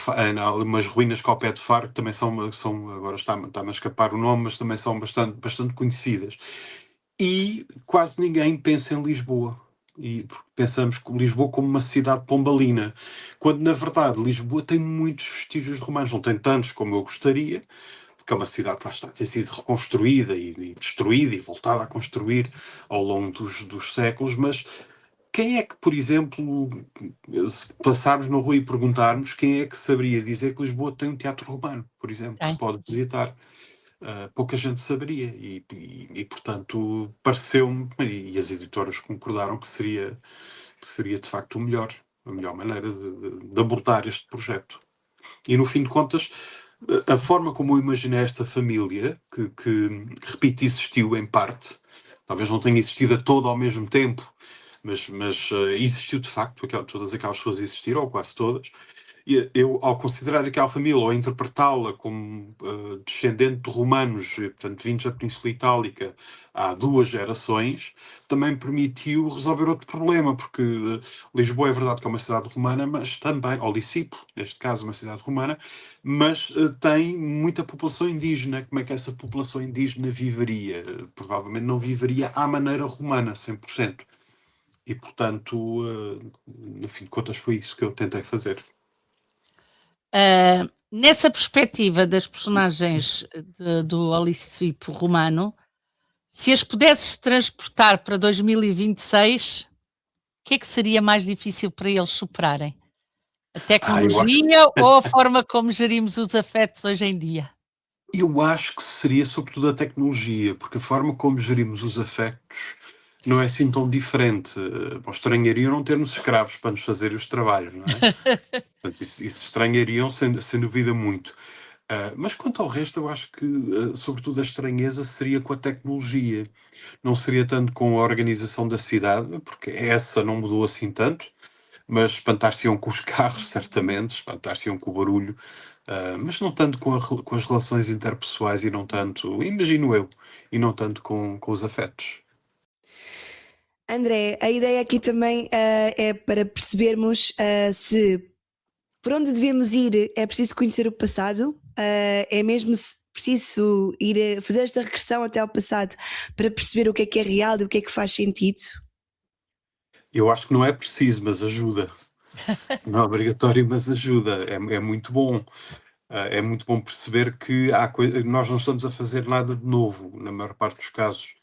umas ruínas que ao pé de Faro, que também são agora está-me a escapar o nome, mas também são bastante conhecidas. E quase ninguém pensa em Lisboa. E pensamos que Lisboa como uma cidade pombalina, quando na verdade Lisboa tem muitos vestígios romanos, não tem tantos como eu gostaria, porque é uma cidade que lá está, tem sido reconstruída e destruída e voltada a construir ao longo dos séculos, mas quem é que, por exemplo, se passarmos na rua e perguntarmos, quem é que saberia dizer que Lisboa tem um teatro romano, por exemplo, que se pode visitar? Pouca gente saberia e portanto pareceu-me, e as editoras concordaram que seria de facto a melhor maneira de abordar este projeto. E no fim de contas, a forma como eu imaginei esta família, que repito, existiu em parte, talvez não tenha existido a todo ao mesmo tempo, mas existiu de facto, todas aquelas pessoas existiram, ou quase todas. E eu, ao considerar aquela família, ou interpretá-la como descendente de romanos, portanto, vindos da Península Itálica há 2 gerações, também permitiu resolver outro problema, porque Lisboa é verdade que é uma cidade romana, mas também, ou Lisipo, neste caso, uma cidade romana, mas tem muita população indígena. Como é que essa população indígena viveria? Provavelmente não viveria à maneira romana, 100%. E, portanto, no fim de contas, foi isso que eu tentei fazer. Nessa perspectiva das personagens do Alicipo romano, Se as pudesses transportar para 2026, o que é que seria mais difícil para eles superarem? A tecnologia ou a forma como gerimos os afetos hoje em dia? Eu acho que seria sobretudo a tecnologia, porque a forma como gerimos os afetos não é assim tão diferente. Bom, estranhariam não termos escravos para nos fazer os trabalhos, não é? Portanto, isso estranhariam sem dúvida muito. Mas quanto ao resto, eu acho que, sobretudo, a estranheza seria com a tecnologia. Não seria tanto com a organização da cidade, porque essa não mudou assim tanto, mas espantar-se-iam com os carros, certamente, espantar-se-iam com o barulho, mas não tanto com as relações interpessoais e não tanto, imagino eu, e não tanto com os afetos. André, a ideia aqui também é para percebermos se por onde devemos ir é preciso conhecer o passado, é mesmo preciso ir fazer esta regressão até ao passado para perceber o que é real e o que é que faz sentido. Eu acho que não é preciso, mas ajuda. Não é obrigatório, mas ajuda. É muito bom. É muito bom perceber que nós não estamos a fazer nada de novo, na maior parte dos casos.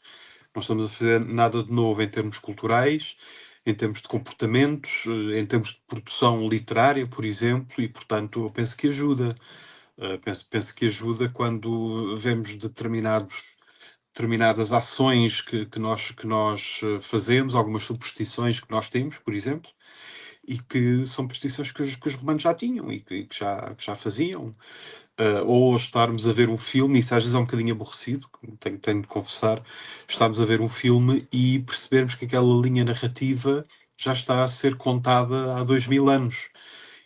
Não estamos a fazer nada de novo em termos culturais, em termos de comportamentos, em termos de produção literária, por exemplo, e, portanto, eu penso que ajuda. Penso que ajuda quando vemos determinadas ações que nós fazemos, algumas superstições que nós temos, por exemplo, e que são superstições que os romanos já tinham e que já faziam. Ou estarmos a ver um filme, isso às vezes é um bocadinho aborrecido, tenho de confessar, estarmos a ver um filme e percebermos que aquela linha narrativa já está a ser contada há 2000 anos.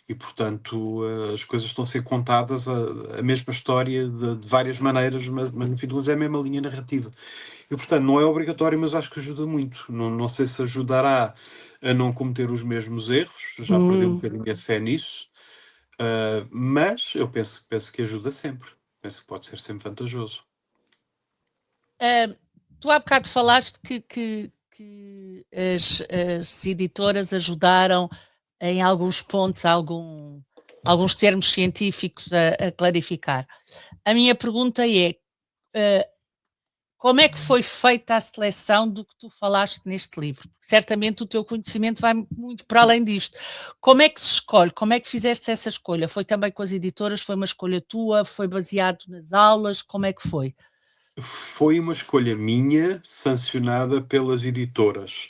E, portanto, as coisas estão a ser contadas, a mesma história de várias maneiras, mas no fim de contas é a mesma linha narrativa. E, portanto, não é obrigatório, mas acho que ajuda muito. Não sei se ajudará a não cometer os mesmos erros, já perdi um bocadinho a fé nisso, mas eu penso que ajuda sempre. Penso que pode ser sempre vantajoso. Tu há bocado falaste que as editoras ajudaram em alguns pontos, alguns termos científicos a clarificar. A minha pergunta é, como é que foi feita a seleção do que tu falaste neste livro? Porque certamente o teu conhecimento vai muito para além disto. Como é que se escolhe? Como é que fizeste essa escolha? Foi também com as editoras? Foi uma escolha tua? Foi baseado nas aulas? Como é que foi? Foi uma escolha minha, sancionada pelas editoras.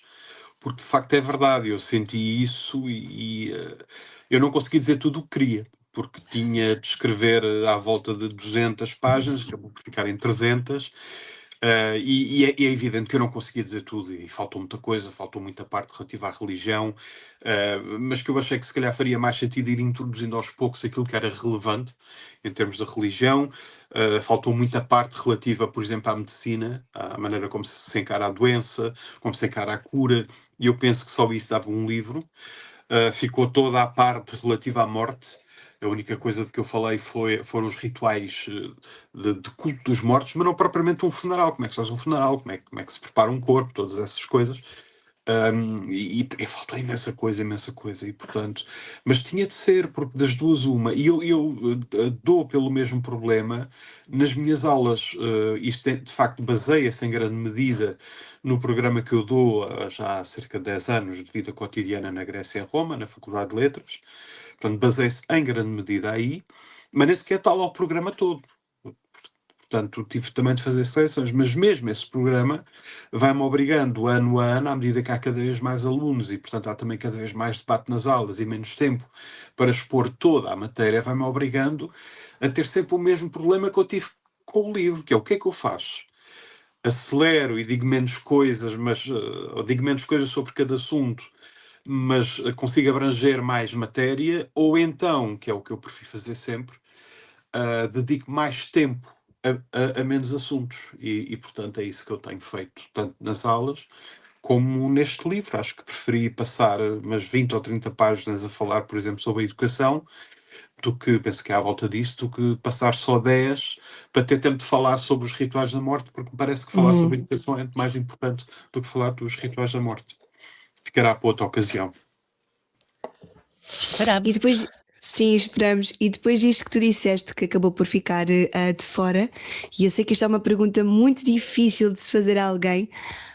Porque, de facto, é verdade. Eu senti isso e eu não consegui dizer tudo o que queria. Porque tinha de escrever à volta de 200 páginas, acabou por ficar em 300. E é evidente que eu não conseguia dizer tudo e faltou muita coisa, faltou muita parte relativa à religião, mas que eu achei que se calhar faria mais sentido ir introduzindo aos poucos aquilo que era relevante em termos da religião. Faltou muita parte relativa, por exemplo, à medicina, à maneira como se encara a doença, como se encara a cura, e eu penso que só isso dava um livro. Ficou toda a parte relativa à morte. A única coisa de que eu falei foram os rituais de culto dos mortos, mas não propriamente um funeral. Como é que se faz um funeral? Como é que se prepara um corpo? Todas essas coisas. E faltou imensa coisa, e portanto, mas tinha de ser, porque das duas uma, e eu dou pelo mesmo problema nas minhas aulas. Isto de facto baseia-se em grande medida no programa que eu dou já há cerca de 10 anos de vida cotidiana na Grécia e em Roma, na Faculdade de Letras. Portanto, baseia-se em grande medida aí, mas nem sequer tal ao programa todo. Portanto, tive também de fazer seleções, mas mesmo esse programa vai-me obrigando ano a ano, à medida que há cada vez mais alunos e, portanto, há também cada vez mais debate nas aulas e menos tempo para expor toda a matéria, vai-me obrigando a ter sempre o mesmo problema que eu tive com o livro, que é o que é que eu faço? Acelero e digo menos coisas, ou digo menos coisas sobre cada assunto, mas consigo abranger mais matéria, ou então, que é o que eu prefiro fazer sempre, dedico mais tempo a menos assuntos e, portanto, é isso que eu tenho feito, tanto nas aulas como neste livro. Acho que preferi passar umas 20 ou 30 páginas a falar, por exemplo, sobre a educação, do que, penso que é à volta disso, do que passar só 10 para ter tempo de falar sobre os rituais da morte, porque me parece que falar sobre a educação é muito mais importante do que falar dos rituais da morte. Ficará para outra ocasião. E depois, Sim, esperamos. E depois disto que tu disseste, que acabou por ficar de fora, e eu sei que isto é uma pergunta muito difícil de se fazer a alguém,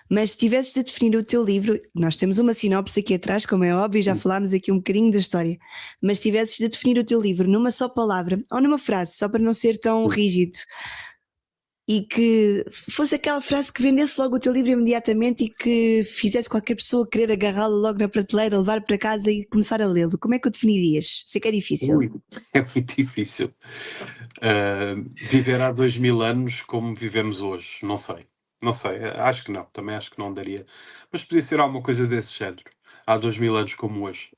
mas se tivesses de definir o teu livro, nós temos uma sinopse aqui atrás, como é óbvio, já falámos aqui um bocadinho da história, mas se tivesses de definir o teu livro numa só palavra ou numa frase, só para não ser tão rígido, e que fosse aquela frase que vendesse logo o teu livro imediatamente e que fizesse qualquer pessoa querer agarrá-lo logo na prateleira, levar para casa e começar a lê-lo, como é que o definirias? Sei que é difícil. Ui, é muito difícil. Viver há 2000 anos como vivemos hoje, não sei. Não sei, acho que não, também acho que não daria. Mas podia ser alguma coisa desse género. Há 2000 anos como hoje.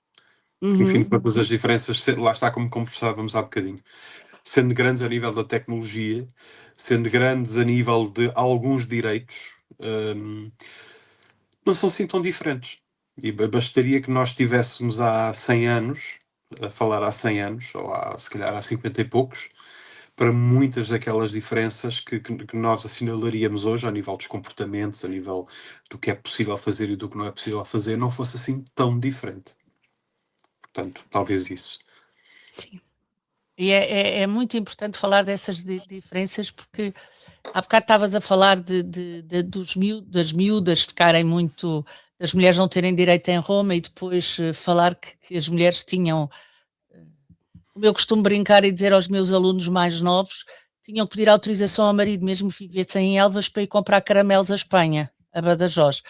Enfim, todas as diferenças, lá está como conversávamos há bocadinho. Sendo grandes a nível da tecnologia, sendo grandes a nível de alguns direitos, não são assim tão diferentes. E bastaria que nós estivéssemos há 100 anos, a falar há 100 anos, ou se calhar há 50 e poucos, para muitas daquelas diferenças que nós assinalaríamos hoje, a nível dos comportamentos, a nível do que é possível fazer e do que não é possível fazer, não fosse assim tão diferente. Portanto, talvez isso. Sim. E é muito importante falar dessas diferenças, porque há bocado estavas a falar das miúdas ficarem muito, das mulheres não terem direito em Roma, e depois falar que as mulheres tinham, como eu costumo brincar e dizer aos meus alunos mais novos, tinham que pedir autorização ao marido, mesmo que vivessem em Elvas, para ir comprar caramelos à Espanha, a Badajoz.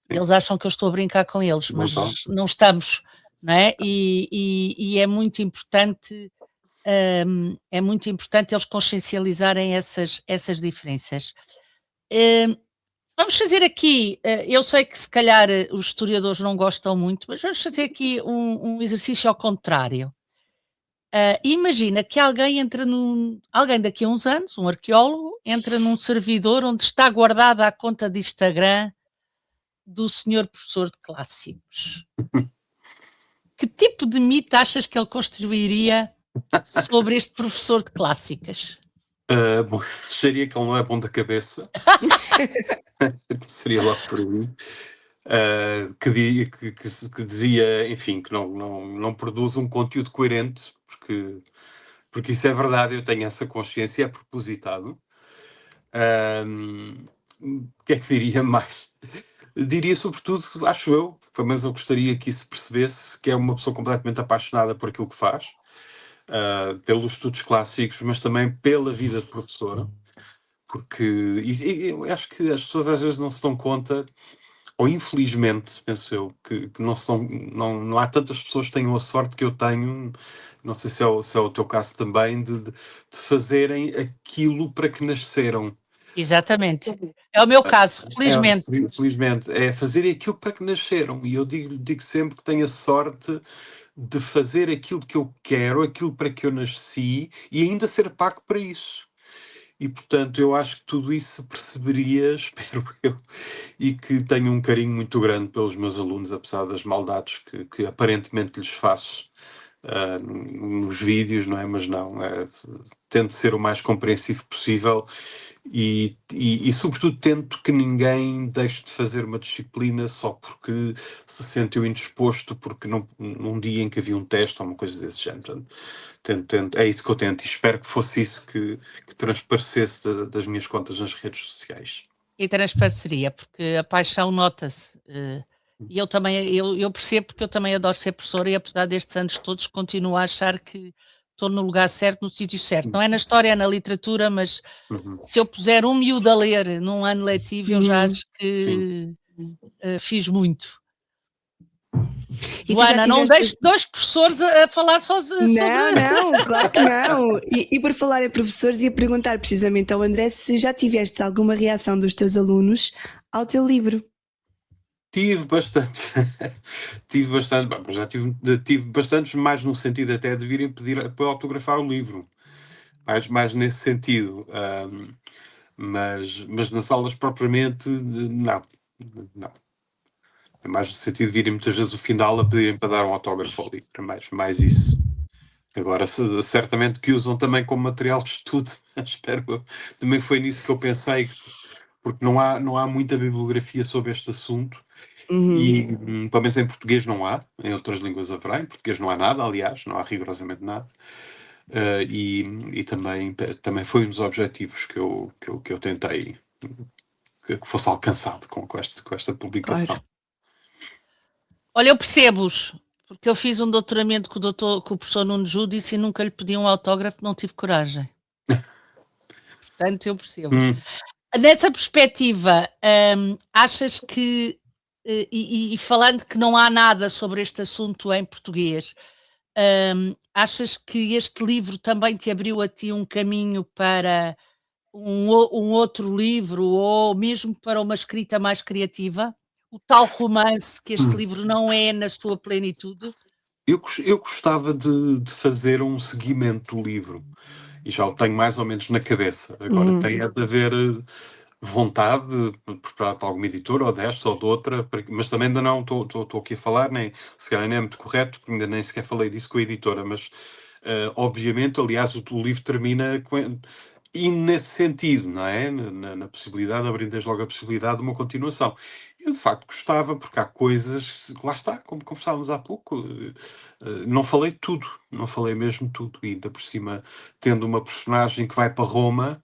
Eles acham que eu estou a brincar com eles, mas não estamos, não é? E é muito importante. É muito importante eles consciencializarem essas diferenças. Vamos fazer aqui, eu sei que se calhar os historiadores não gostam muito, mas vamos fazer aqui um exercício ao contrário. Imagina que alguém alguém daqui a uns anos, um arqueólogo, entra num servidor onde está guardada a conta de Instagram do senhor professor de clássicos. Que tipo de mito achas que ele construiria sobre este professor de clássicas? Bom, acharia que ele não é bom da cabeça. Seria logo por aí. Que dizia, enfim, que não produz um conteúdo coerente, porque isso é verdade, eu tenho essa consciência, é propositado. O que é que diria mais? Diria sobretudo, acho eu, mas eu gostaria que isso percebesse que é uma pessoa completamente apaixonada por aquilo que faz, pelos estudos clássicos, mas também pela vida de professora, porque eu acho que as pessoas às vezes não se dão conta, ou infelizmente, penso eu, que não há tantas pessoas que tenham a sorte que eu tenho, não sei se é o teu caso também, de fazerem aquilo para que nasceram. Exatamente. É o meu caso, felizmente. Felizmente, é fazer aquilo para que nasceram. E eu digo sempre que tenho a sorte de fazer aquilo que eu quero, aquilo para que eu nasci, e ainda ser pago para isso. E, portanto, eu acho que tudo isso se perceberia, espero eu, e que tenho um carinho muito grande pelos meus alunos, apesar das maldades que aparentemente lhes faço nos vídeos, não é? Mas não, tento ser o mais compreensivo possível e sobretudo tento que ninguém deixe de fazer uma disciplina só porque se sentiu indisposto, porque num dia em que havia um teste ou uma coisa desse género. É isso que eu tento, e espero que fosse isso que transparecesse das minhas contas nas redes sociais. E transpareceria, porque a paixão nota-se. E eu também, eu percebo, porque eu também adoro ser professora, e apesar destes anos todos continuo a achar que estou no lugar certo, no sítio certo. Não é na história, é na literatura, mas se eu puser um miúdo a ler num ano letivo, eu já acho que fiz muito. E Joana, não deixes dois professores a falar só sobre... Não, claro que não. E por falar em professores, ia perguntar precisamente ao André se já tiveste alguma reação dos teus alunos ao teu livro. Tive bastante. Bom, já tive bastantes, mais no sentido até de virem pedir para autografar o livro. Mais nesse sentido. Mas nas aulas propriamente, não. É mais no sentido de virem muitas vezes o fim da aula pedirem para dar um autógrafo ao livro. Mais isso. Agora, certamente que usam também como material de estudo. Espero eu. Também foi nisso que eu pensei, porque não há muita bibliografia sobre este assunto. E pelo menos em português não há, em outras línguas haverá, em português não há nada, aliás, não há rigorosamente nada. E também foi um dos objetivos que eu tentei que fosse alcançado com esta publicação. Claro. Olha, eu percebo-os, porque eu fiz um doutoramento com o professor Nuno Júdice e nunca lhe pedi um autógrafo, não tive coragem. Portanto, eu percebo-os. Nessa perspectiva, achas que, e falando que não há nada sobre este assunto em português, achas que este livro também te abriu a ti um caminho para um outro livro ou mesmo para uma escrita mais criativa? O tal romance que este livro não é na sua plenitude? Eu gostava de fazer um seguimento do livro e já o tenho mais ou menos na cabeça. Agora tem de haver vontade por parte de alguma editora ou desta ou de outra, mas também ainda não estou aqui a falar, se calhar nem é muito correto, porque ainda nem sequer falei disso com a editora, mas obviamente, aliás, o livro termina e nesse sentido, não é? Na possibilidade, abrindo desde logo a possibilidade de uma continuação. Eu, de facto, gostava, porque há coisas, lá está, como conversávamos há pouco, não falei tudo, não falei mesmo tudo, e ainda por cima, tendo uma personagem que vai para Roma,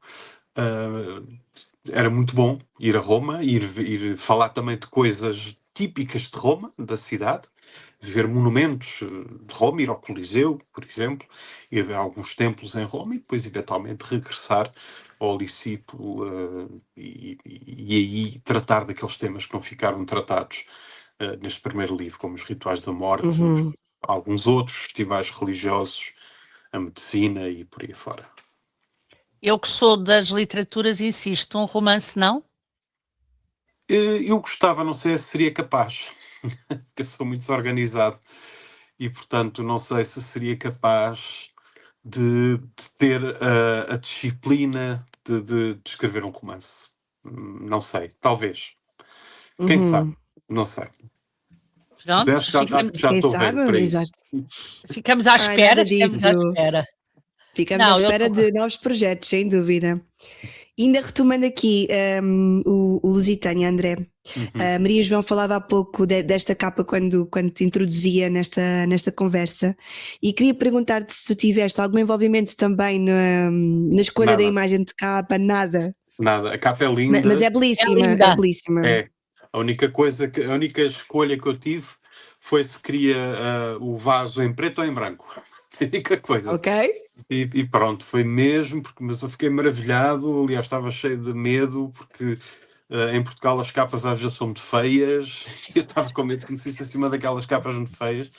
era muito bom ir a Roma, ir falar também de coisas típicas de Roma, da cidade, ver monumentos de Roma, ir ao Coliseu, por exemplo, ir ver alguns templos em Roma e depois eventualmente regressar ao Licipo e aí tratar daqueles temas que não ficaram tratados neste primeiro livro, como os rituais da morte, alguns outros festivais religiosos, a medicina e por aí fora. Eu que sou das literaturas insisto, um romance não? Eu gostava, não sei se seria capaz, porque eu sou muito desorganizado e, portanto, não sei se seria capaz de ter a disciplina de escrever um romance. Não sei, talvez. Quem sabe? Não sei. Pronto, Acho que já estou velho para isso. Ficamos à espera, Ficamos à espera de novos projetos, sem dúvida. Ainda retomando aqui o Lusitânia, André, a Maria João falava há pouco desta capa quando te introduzia nesta conversa e queria perguntar-te se tu tiveste algum envolvimento também na escolha da imagem de capa, nada. Nada, a capa é linda. Mas é belíssima, é belíssima. É. A única escolha que eu tive foi se queria o vaso em preto ou em branco. A única coisa. Ok. E pronto, foi mesmo, mas eu fiquei maravilhado, aliás estava cheio de medo, porque em Portugal as capas às vezes são muito feias, e eu estava com medo que me saísse acima daquelas capas muito feias,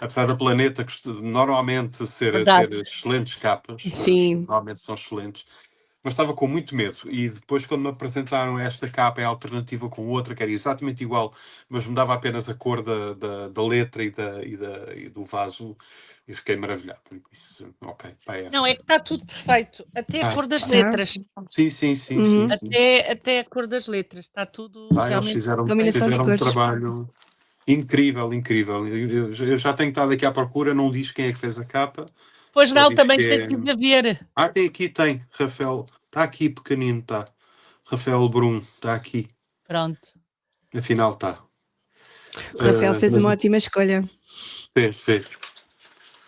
apesar da Planeta normalmente ter excelentes capas, sim, normalmente são excelentes, mas estava com muito medo, e depois quando me apresentaram esta capa é alternativa com outra, que era exatamente igual, mas mudava apenas a cor da letra e do vaso, e fiquei maravilhado. Disse, ok, não, é que está tudo perfeito, até a cor das letras. Sim. Até a cor das letras, está tudo realmente. Eles fizeram um trabalho incrível. Eu já tenho estado aqui à procura, não diz quem é que fez a capa. Pois não, também tive a ver. Tem, Rafael, está aqui pequenino, está. Rafael Brum, está aqui. Pronto. Afinal está. O Rafael fez uma ótima escolha. Fez.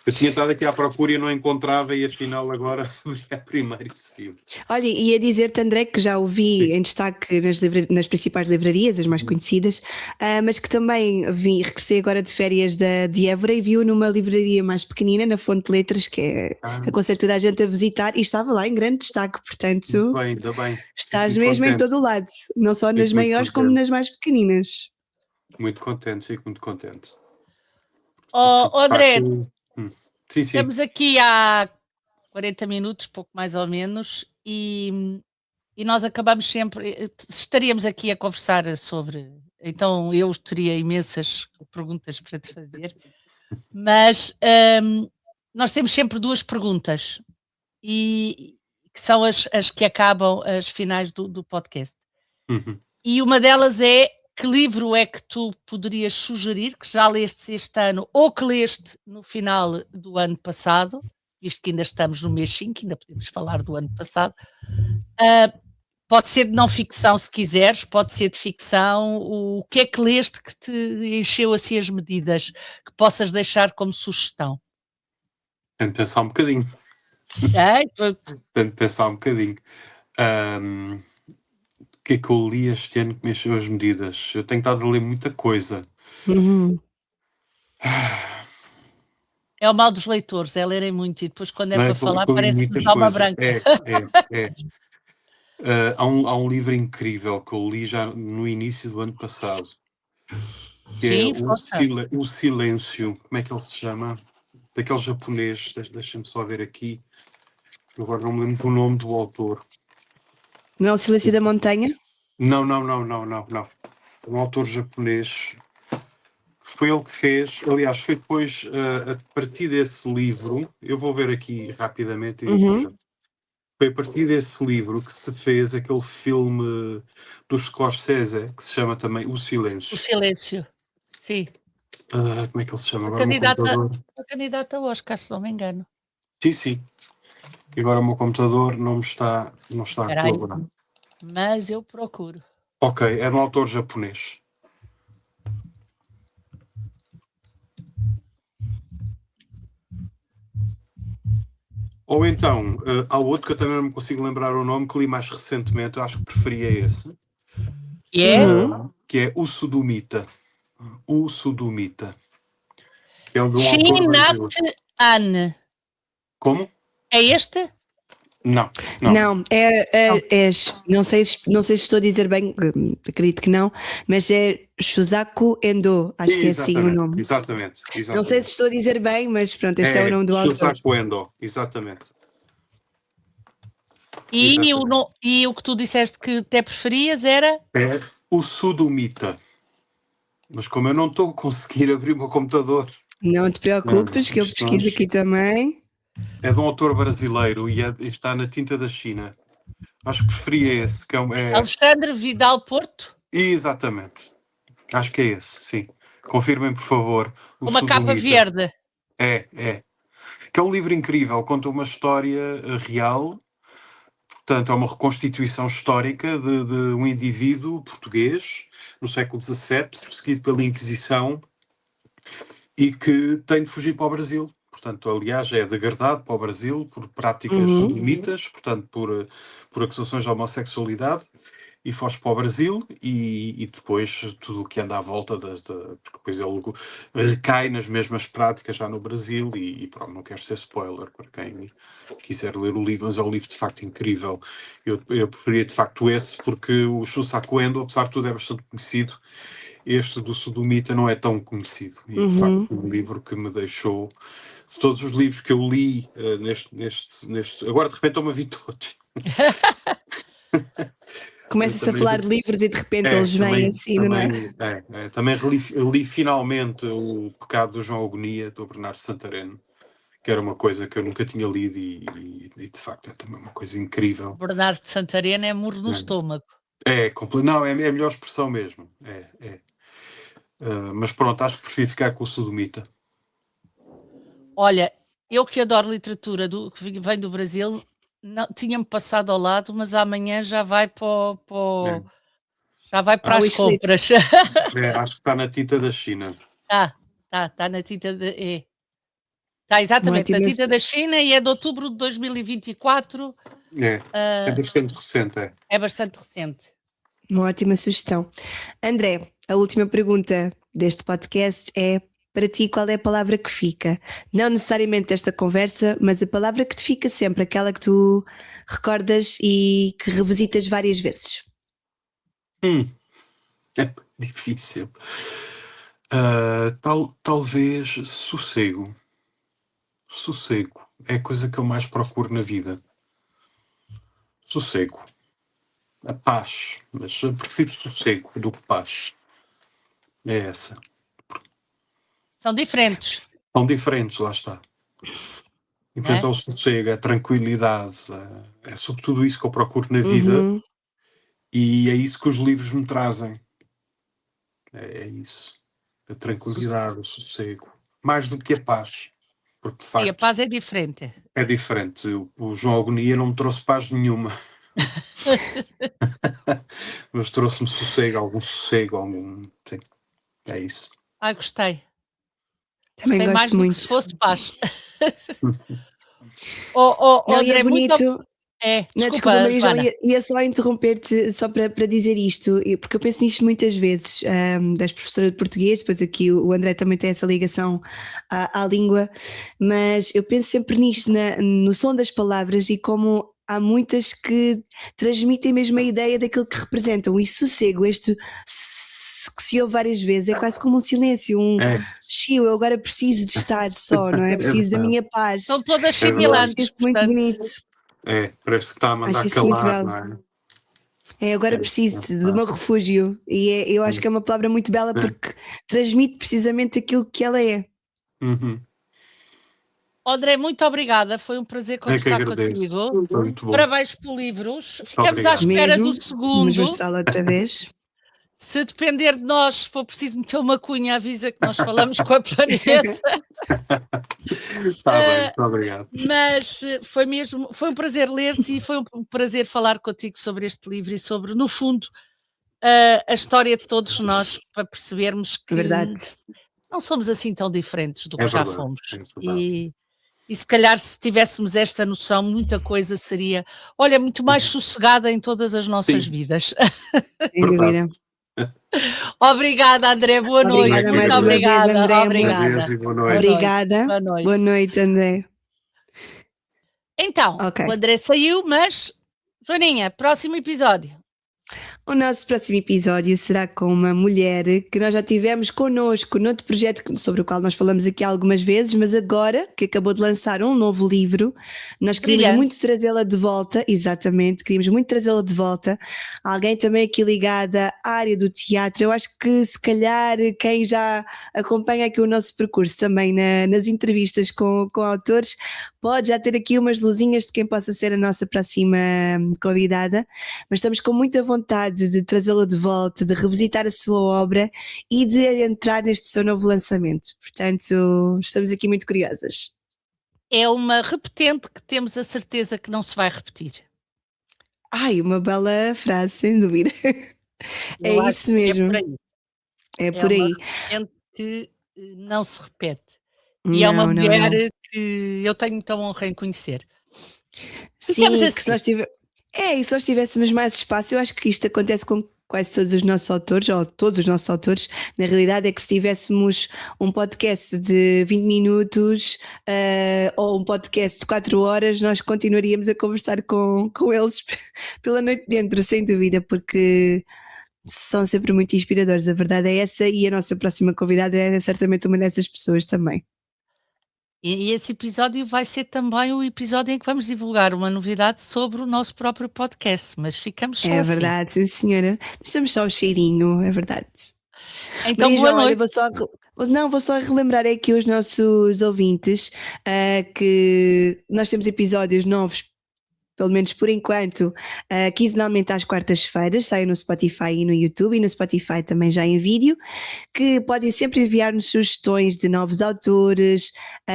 Eu tinha estado aqui à procura e não encontrava, e afinal agora é a primeira que saiu. Olha, ia dizer-te, André, que já o vi em destaque nas principais livrarias, as mais conhecidas, mas que também regressei agora de férias de Évora e vi-o numa livraria mais pequenina, na Fonte de Letras, que aconselho toda a gente a visitar, e estava lá em grande destaque, portanto, Ainda bem. Estás mesmo em todo o lado, não só nas maiores como nas mais pequeninas. Muito contente, fico muito contente. André, sim. Estamos aqui há 40 minutos, pouco mais ou menos, e nós acabamos sempre, estaríamos aqui a conversar sobre, então eu teria imensas perguntas para te fazer, mas nós temos sempre duas perguntas, e que são as que acabam as finais do podcast. E uma delas é: que livro é que tu poderias sugerir, que já leste este ano ou que leste no final do ano passado, visto que ainda estamos no mês 5, ainda podemos falar do ano passado, Pode ser de não ficção, se quiseres, pode ser de ficção. O que é que leste que te encheu assim as medidas, que possas deixar como sugestão? Tenho de pensar um bocadinho. É? Tenho de pensar um bocadinho. O que é que eu li este ano que me encheu as medidas? Eu tenho estado a ler muita coisa. Uhum. É o mal dos leitores, é lerem muito e depois quando é Não é? para falar Estou a ler parece que muita nos dá uma coisa. branca. É. Há um livro incrível que eu li já no início do ano passado, que é Sim, força. o Silêncio. Como é que ele se chama? Daquele japonês. Deixa-me só ver aqui. Agora não me lembro do nome do autor. Não é o Silêncio da Montanha? Não. Um autor japonês. Foi ele que fez. Aliás, foi depois, a partir desse livro, eu vou ver aqui rapidamente e depois já. Foi a partir desse livro que se fez aquele filme do Scorsese, que se chama também O Silêncio. O silêncio. Sim. Como é que ele se chama? Agora o meu Candidata, computador. candidata ao Oscar, se não me engano. Sim. E agora o meu computador não está a Espera aí. colaborar. Mas eu procuro. Ok, é um autor japonês. Ou então, há outro que eu também não me consigo lembrar o nome, que li mais recentemente, eu acho que preferia esse. E é? Que é o Sudumita. O Sudumita. Que é um de um autor Shinat brasileiro. An. Como? É este? Não. Não, não sei se estou a dizer bem, acredito que não, mas é Shusaku Endo, acho que é assim o nome. Exatamente. Não sei se estou a dizer bem, mas pronto, este é o nome do autor. Shusaku Endo, exatamente. E o que tu disseste que até preferias era? É o Sudumita. Mas como eu não estou a conseguir abrir o meu computador... Não te preocupes, que eu pesquiso aqui também. É de um autor brasileiro e está na tinta da China. Acho que preferia esse. Que é... Alexandre Vidal Porto? Exatamente. Acho que é esse, sim. Confirmem, por favor. Uma capa verde. É. Que é um livro incrível. Conta uma história real. Portanto, é uma reconstituição histórica de um indivíduo português no século XVII, perseguido pela Inquisição e que tem de fugir para o Brasil. Portanto, aliás, é degradado para o Brasil por práticas sodomitas, portanto, por acusações de homossexualidade, e foge para o Brasil e depois tudo o que anda à volta, porque depois ele recai nas mesmas práticas já no Brasil e pronto, não quero ser spoiler para quem quiser ler o livro, mas é um livro de facto incrível. Eu preferia de facto esse, porque o Shusaku Endo, apesar de tudo, é bastante conhecido. Este do Sodomita não é tão conhecido e de facto foi um livro que me deixou, de todos os livros que eu li neste agora de repente estou-me a vir todos. Começa-se a falar de livros e de repente eles vêm assim, não é? Também li finalmente O Pecado do João Agonia, do Bernardo Santareno, que era uma coisa que eu nunca tinha lido e de facto é também uma coisa incrível. Bernardo de Santareno é murro no estômago. Não, é a melhor expressão mesmo. Mas pronto, acho que prefiro ficar com o Sodomita. Olha, eu que adoro literatura que vem do Brasil, tinha-me passado ao lado, mas amanhã já vai já vai para as compras. Acho que está na tinta da China. Está na tinta de... Está exatamente na tinta da China e é de outubro de 2024. É bastante recente. É bastante recente. Uma ótima sugestão. André, a última pergunta deste podcast é: para ti, qual é a palavra que fica? Não necessariamente desta conversa, mas a palavra que te fica sempre, aquela que tu recordas e que revisitas várias vezes. É difícil. Talvez sossego. Sossego é a coisa que eu mais procuro na vida. Sossego. A paz. Mas eu prefiro sossego do que paz. É essa. São diferentes. São diferentes, lá está. E portanto é o sossego, é a tranquilidade. É sobretudo isso que eu procuro na vida. E é isso que os livros me trazem. É isso. A tranquilidade, o sossego. Mais do que a paz. Porque, de facto, sim, a paz é diferente. É diferente. O João Agonia não me trouxe paz nenhuma. Mas trouxe-me sossego, algum sossego, sim, é isso. Gostei. Também Gostei mais gosto do que muito. se fosse paz. Não, e é André, bonito. Não, desculpa, desculpa, Maria João, Joana. ia só interromper-te só para dizer isto, porque eu penso nisto muitas vezes, das professoras de português, depois aqui o André também tem essa ligação à língua, mas eu penso sempre nisto, no som das palavras e como há muitas que transmitem mesmo a ideia daquilo que representam, e sossego, que se ouve várias vezes, é quase como um silêncio, chiu, eu agora preciso de estar só, não é? Preciso da minha paz. São todas E eu acho similares. isso muito bonito. Parece que está a mandar Acho isso muito calar, belo. não é? Agora preciso do meu refúgio e eu acho que é uma palavra muito bela porque transmite precisamente aquilo que ela é. Uhum. André, muito obrigada, foi um prazer conversar contigo. Foi muito bom. Parabéns por livros. Ficamos à obrigado. espera Mesmo, do vamos segundo. mostrá-la outra vez. Se depender de nós, se for preciso meter uma cunha, avisa que nós falamos com a Planeta. Está bem, muito obrigado. Mas foi um prazer ler-te e foi um prazer falar contigo sobre este livro e sobre, no fundo, a história de todos nós, para percebermos que Verdade. não somos assim tão diferentes do que É já verdade, fomos. é verdade. E se calhar, se tivéssemos esta noção, muita coisa seria, olha, muito mais sossegada em todas as nossas Sim. vidas. Sem dúvida. Obrigada, André. Boa noite. Obrigada Muito mais uma vez, obrigada. André. Obrigada. Adeus e boa noite. Obrigada. Boa noite. Boa noite, André. Então, Ok. o André saiu, mas, Joaninha, próximo episódio. O nosso próximo episódio será com uma mulher que nós já tivemos connosco noutro projeto sobre o qual nós falamos aqui algumas vezes, mas agora que acabou de lançar um novo livro, nós queríamos Brilhante. muito trazê-la de volta, exatamente, queríamos muito trazê-la de volta, alguém também aqui ligada à área do teatro. Eu acho que se calhar quem já acompanha aqui o nosso percurso também nas entrevistas com autores, pode já ter aqui umas luzinhas de quem possa ser a nossa próxima convidada, mas estamos com muita vontade de trazê-la de volta, de revisitar a sua obra e de entrar neste seu novo lançamento. Portanto, estamos aqui muito curiosas. É uma repetente que temos a certeza que não se vai repetir. Ai, uma bela frase, sem dúvida. Eu acho isso que mesmo. É por aí. É por aí. É uma repetente que não se repete. E é uma mulher que eu tenho muita honra em conhecer. Sim, assim. que se nós e se nós tivéssemos mais espaço, eu acho que isto acontece com quase todos os nossos autores, ou todos os nossos autores, na realidade é que se tivéssemos um podcast de 20 minutos ou um podcast de 4 horas, nós continuaríamos a conversar com eles pela noite dentro, sem dúvida, porque são sempre muito inspiradores, a verdade é essa, e a nossa próxima convidada é certamente uma dessas pessoas também. E esse episódio vai ser também o episódio em que vamos divulgar uma novidade sobre o nosso próprio podcast, mas ficamos só É assim. verdade, sim senhora. Deixamos só o cheirinho, é verdade. Então, Maria boa João, noite. olha, vou só relembrar aqui os nossos ouvintes que nós temos episódios novos, pelo menos por enquanto, quinzenalmente às quartas-feiras, saem no Spotify e no YouTube, e no Spotify também já em vídeo, que podem sempre enviar-nos sugestões de novos autores,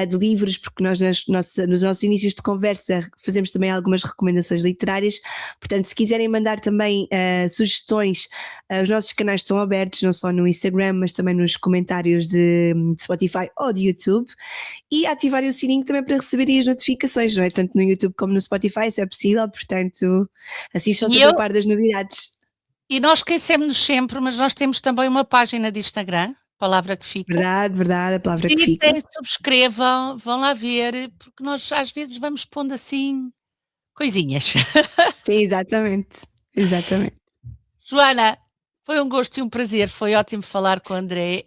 de livros, porque nós nos nossos inícios de conversa fazemos também algumas recomendações literárias. Portanto, se quiserem mandar também sugestões, os nossos canais estão abertos, não só no Instagram, mas também nos comentários de Spotify ou de YouTube, e ativarem o sininho também para receberem as notificações, não é? Tanto no YouTube como no Spotify, se é possível, portanto, assim estão sempre a par das novidades. E nós esquecemos-nos sempre, mas nós temos também uma página de Instagram, Palavra que Fica. Verdade, a palavra que fica. E subscrevam, vão lá ver, porque nós às vezes vamos pondo assim coisinhas. Sim, exatamente. Joana, foi um gosto e um prazer, foi ótimo falar com o André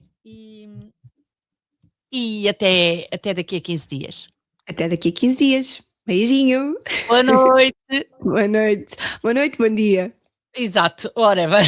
e até daqui a 15 dias. Até daqui a 15 dias. Beijinho. Boa noite. Boa noite. Boa noite, bom dia. Exato, ora, vai.